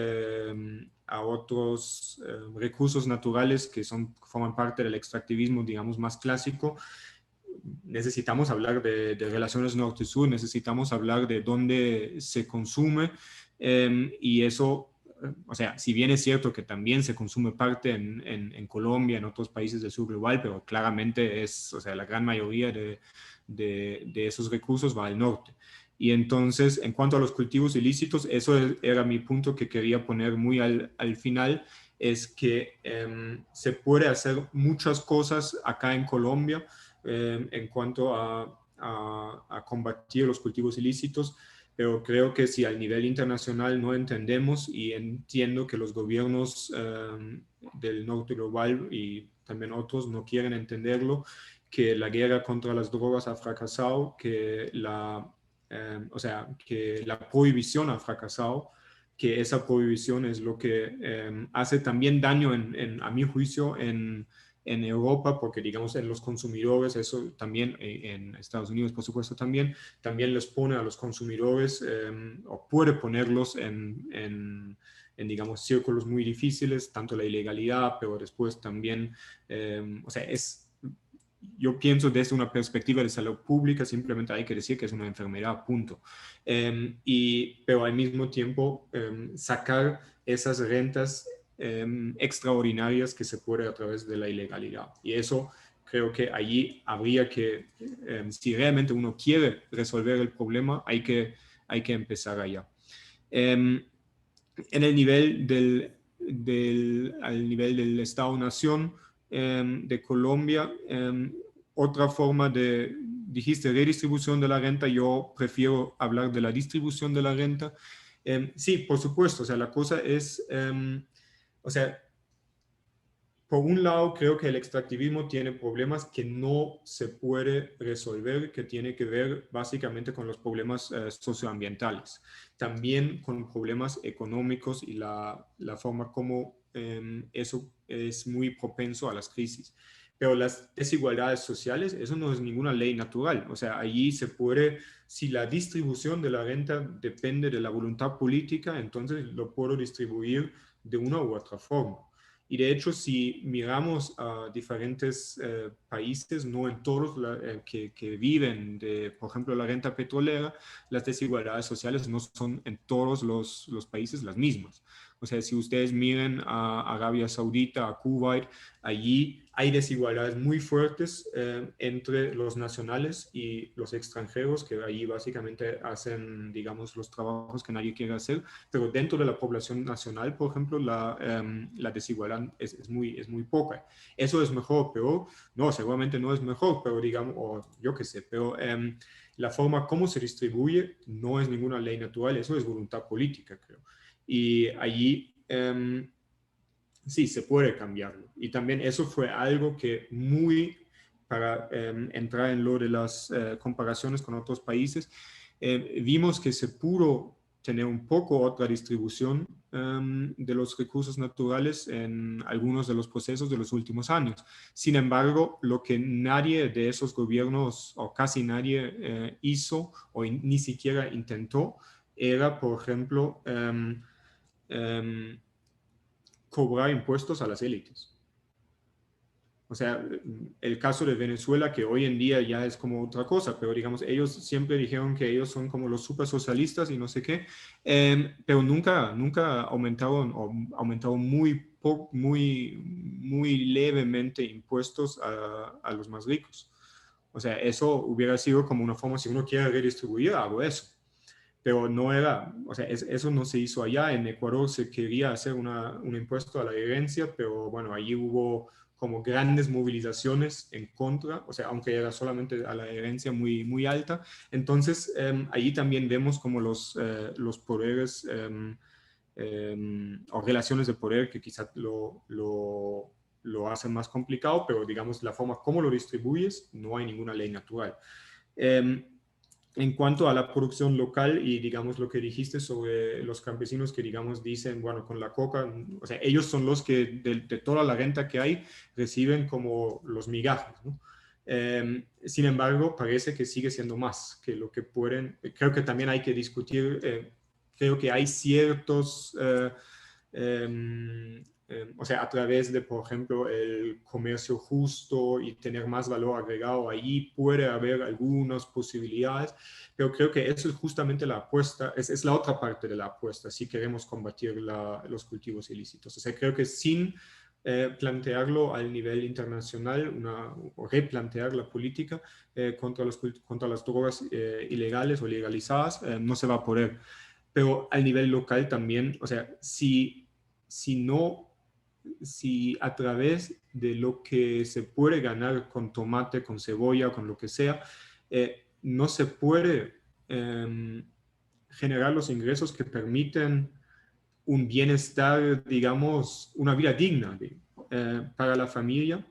recursos naturales que forman parte del extractivismo, digamos, más clásico. Necesitamos hablar de relaciones norte-sur, necesitamos hablar de dónde se consume, y eso, o sea, si bien es cierto que también se consume parte en Colombia, en otros países del sur global, pero claramente o sea, la gran mayoría de esos recursos va al norte. Y entonces, en cuanto a los cultivos ilícitos, eso era mi punto que quería poner muy al final, es que se puede hacer muchas cosas acá en Colombia en cuanto a combatir los cultivos ilícitos, pero creo que si al nivel internacional no entendemos, y entiendo que los gobiernos del norte global y también otros no quieren entenderlo, que la guerra contra las drogas ha fracasado, que o sea, que la prohibición ha fracasado, que esa prohibición es lo que hace también daño, a mi juicio, en Europa, porque digamos en los consumidores, eso también en Estados Unidos, por supuesto, también les pone a los consumidores o puede ponerlos en digamos, círculos muy difíciles, tanto la ilegalidad, pero después también, o sea, yo pienso desde una perspectiva de salud pública, simplemente hay que decir que es una enfermedad, punto. Pero al mismo tiempo sacar esas rentas extraordinarias que se puede a través de la ilegalidad. Y eso creo que allí habría que, si realmente uno quiere resolver el problema, hay que hay que empezar allá. En el nivel al nivel del Estado-Nación de Colombia, otra forma dijiste redistribución de la renta, yo prefiero hablar de la distribución de la renta. Sí, por supuesto, o sea, la cosa es, o sea, por un lado, creo que el extractivismo tiene problemas que no se puede resolver, que tiene que ver básicamente con los problemas socioambientales, también con problemas económicos y la forma como eso es muy propenso a las crisis. Pero las desigualdades sociales, eso no es ninguna ley natural. O sea, allí se puede, si la distribución de la renta depende de la voluntad política, entonces lo puedo distribuir de una u otra forma. Y de hecho, si miramos a diferentes países, no en todos que viven de, por ejemplo, la renta petrolera, las desigualdades sociales no son en todos los países las mismas. O sea, si ustedes miren a Arabia Saudita, a Kuwait, allí hay desigualdades muy fuertes entre los nacionales y los extranjeros, que allí básicamente hacen, digamos, los trabajos que nadie quiere hacer, pero dentro de la población nacional, por ejemplo, la desigualdad es muy poca. ¿Eso es mejor o peor? No, seguramente no es mejor, pero digamos, o yo qué sé, pero la forma como se distribuye no es ninguna ley natural, eso es voluntad política, creo. Y allí sí, se puede cambiarlo. Y también eso fue algo que para entrar en lo de las comparaciones con otros países, vimos que se pudo tener un poco otra distribución de los recursos naturales en algunos de los procesos de los últimos años. Sin embargo, lo que nadie de esos gobiernos o casi nadie hizo o ni siquiera intentó era, por ejemplo, cobrar impuestos a las élites. O sea, el caso de Venezuela, que hoy en día ya es como otra cosa, pero digamos, ellos siempre dijeron que ellos son como los super socialistas y no sé qué, pero nunca aumentaron muy levemente impuestos a los más ricos. O sea, eso hubiera sido como una forma, si uno quiere redistribuir, hago eso. Pero no era, o sea, eso no se hizo allá. En Ecuador se quería hacer un impuesto a la herencia, pero bueno, allí hubo como grandes movilizaciones en contra, o sea, aunque era solamente a la herencia muy alta. Entonces, allí también vemos como los poderes o relaciones de poder que quizás lo hacen más complicado, pero digamos, la forma como lo distribuyes, no hay ninguna ley natural. En cuanto a la producción local y digamos lo que dijiste sobre los campesinos que digamos dicen, bueno, con la coca, o sea, ellos son los que de toda la renta que hay reciben como los migajas, ¿no? Sin embargo, parece que sigue siendo más que lo que pueden. Creo que también hay que discutir, creo que hay ciertos... o sea, a través de, por ejemplo, el comercio justo y tener más valor agregado, ahí puede haber algunas posibilidades, pero creo que eso es justamente la apuesta, es la otra parte de la apuesta, si queremos combatir los cultivos ilícitos. O sea, creo que sin plantearlo al nivel internacional, o replantear la política contra las drogas ilegales o legalizadas, no se va a poder. Pero al nivel local también, o sea, si a través de lo que se puede ganar con tomate, con cebolla, con lo que sea, no se puede generar los ingresos que permiten un bienestar, digamos, una vida digna para la familia.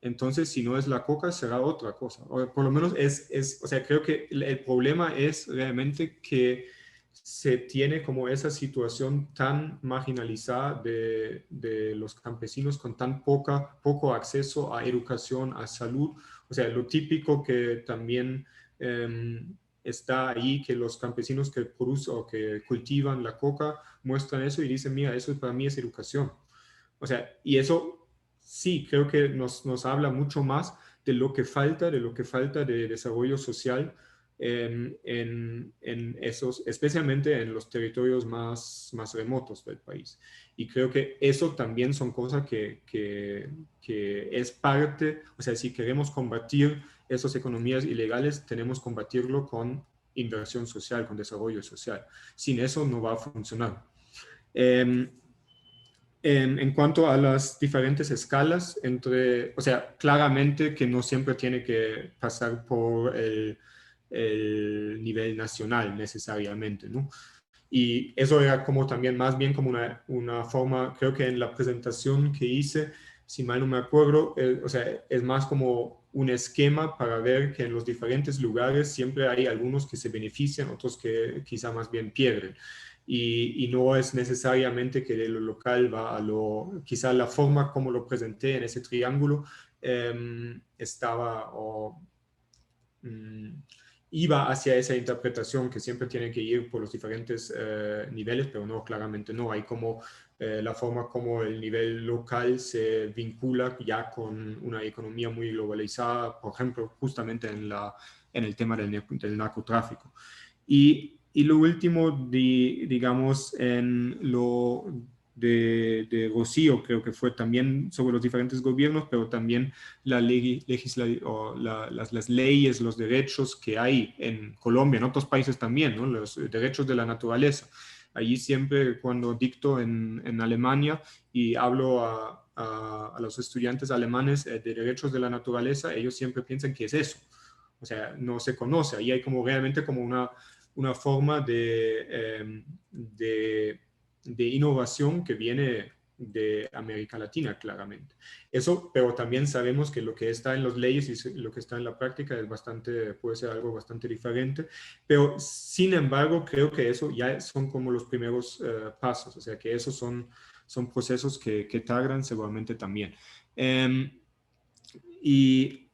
Entonces, si no es la coca, será otra cosa. O por lo menos o sea, creo que el problema es realmente que se tiene como esa situación tan marginalizada de los campesinos con tan poco acceso a educación, a salud. O sea, lo típico que también está ahí, que los campesinos que producen o que cultivan la coca muestran eso y dicen, mira, eso para mí es educación. O sea, y eso sí, creo que nos habla mucho más de lo que falta de desarrollo social en esos, especialmente en los territorios más remotos del país. Y creo que eso también son cosas que es parte, o sea, si queremos combatir esas economías ilegales, tenemos que combatirlo con inversión social, con desarrollo social. Sin eso no va a funcionar. En cuanto a las diferentes escalas, o sea, claramente que no siempre tiene que pasar por el nivel nacional necesariamente, ¿no? Y eso era como también más bien como una forma, creo que en la presentación que hice, si mal no me acuerdo, o sea, es más como un esquema para ver que en los diferentes lugares siempre hay algunos que se benefician, otros que quizá más bien pierden. Y no es necesariamente que de lo local va a quizá la forma como lo presenté en ese triángulo estaba o iba hacia esa interpretación que siempre tiene que ir por los diferentes niveles, pero no, claramente no. Hay como la forma como el nivel local se vincula ya con una economía muy globalizada, por ejemplo, justamente en el tema del narcotráfico. Y lo último, digamos, en lo de Rocío, creo que fue también sobre los diferentes gobiernos, pero también las leyes, los derechos que hay en Colombia, en otros países también, ¿no? Los derechos de la naturaleza. Allí siempre cuando dicto en Alemania y hablo a los estudiantes alemanes de derechos de la naturaleza, ellos siempre piensan que es eso. O sea, no se conoce. Ahí hay como realmente como una forma de innovación que viene de América Latina, claramente. Eso, pero también sabemos que lo que está en las leyes y lo que está en la práctica puede ser algo bastante diferente, pero sin embargo creo que eso ya son como los primeros pasos, o sea que esos son procesos que tardan seguramente también. Y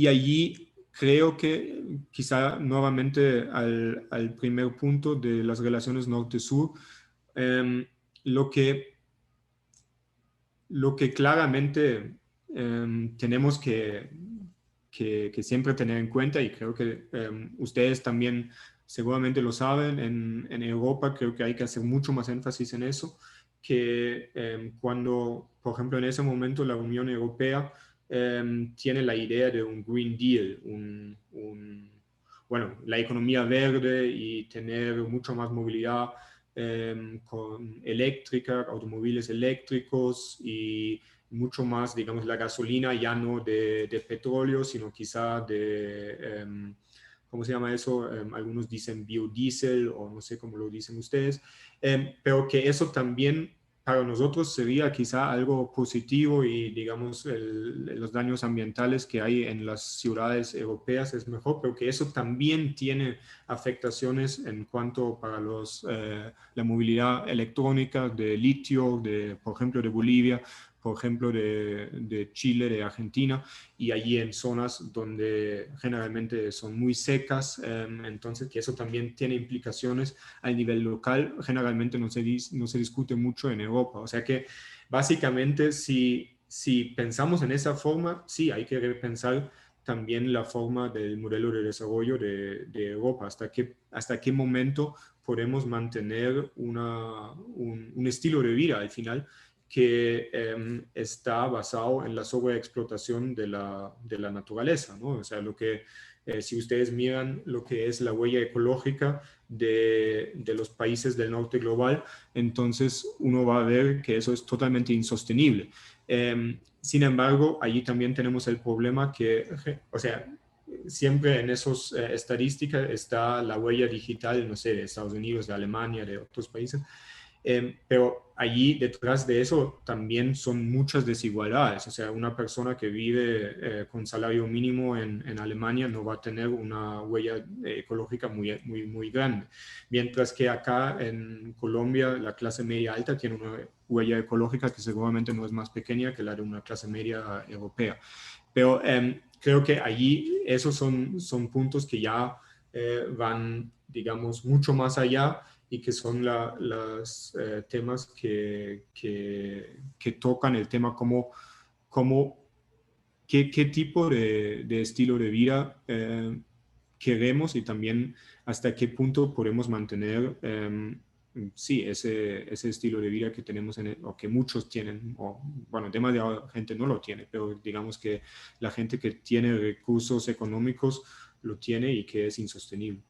allí creo que quizá nuevamente al primer punto de las relaciones norte-sur, lo que claramente tenemos que siempre tener en cuenta, y creo que ustedes también seguramente lo saben, en Europa creo que hay que hacer mucho más énfasis en eso, que cuando, por ejemplo, en ese momento la Unión Europea tiene la idea de un Green Deal, bueno, la economía verde y tener mucho más movilidad con eléctrica, automóviles eléctricos y mucho más, digamos, la gasolina ya no de petróleo, sino quizá de, ¿cómo se llama eso? Algunos dicen biodiesel o no sé cómo lo dicen ustedes, pero que eso también para nosotros sería quizá algo positivo y, digamos, los daños ambientales que hay en las ciudades europeas es mejor, pero que eso también tiene afectaciones en cuanto para la movilidad electrónica de litio, por ejemplo, de Bolivia, por ejemplo, de Chile, de Argentina, y allí en zonas donde generalmente son muy secas, entonces que eso también tiene implicaciones a nivel local, generalmente no se discute mucho en Europa. O sea que básicamente si pensamos en esa forma, sí, hay que repensar también la forma del modelo de desarrollo de Europa, hasta qué momento podemos mantener un estilo de vida al final que está basado en la sobreexplotación de la naturaleza, ¿no? O sea, si ustedes miran lo que es la huella ecológica de los países del norte global, entonces uno va a ver que eso es totalmente insostenible. Sin embargo, allí también tenemos el problema o sea, siempre en esas estadísticas está la huella digital, no sé, de Estados Unidos, de Alemania, de otros países, pero allí detrás de eso también son muchas desigualdades. O sea, una persona que vive con salario mínimo en Alemania no va a tener una huella ecológica muy, muy, muy grande. Mientras que acá en Colombia la clase media alta tiene una huella ecológica que seguramente no es más pequeña que la de una clase media europea. Pero creo que allí esos son puntos que ya van, digamos, mucho más allá y que son los temas que tocan el tema qué tipo de estilo de vida queremos y también hasta qué punto podemos mantener sí, ese estilo de vida que tenemos o que muchos tienen, o bueno, demasiada gente no lo tiene, pero digamos que la gente que tiene recursos económicos lo tiene y que es insostenible.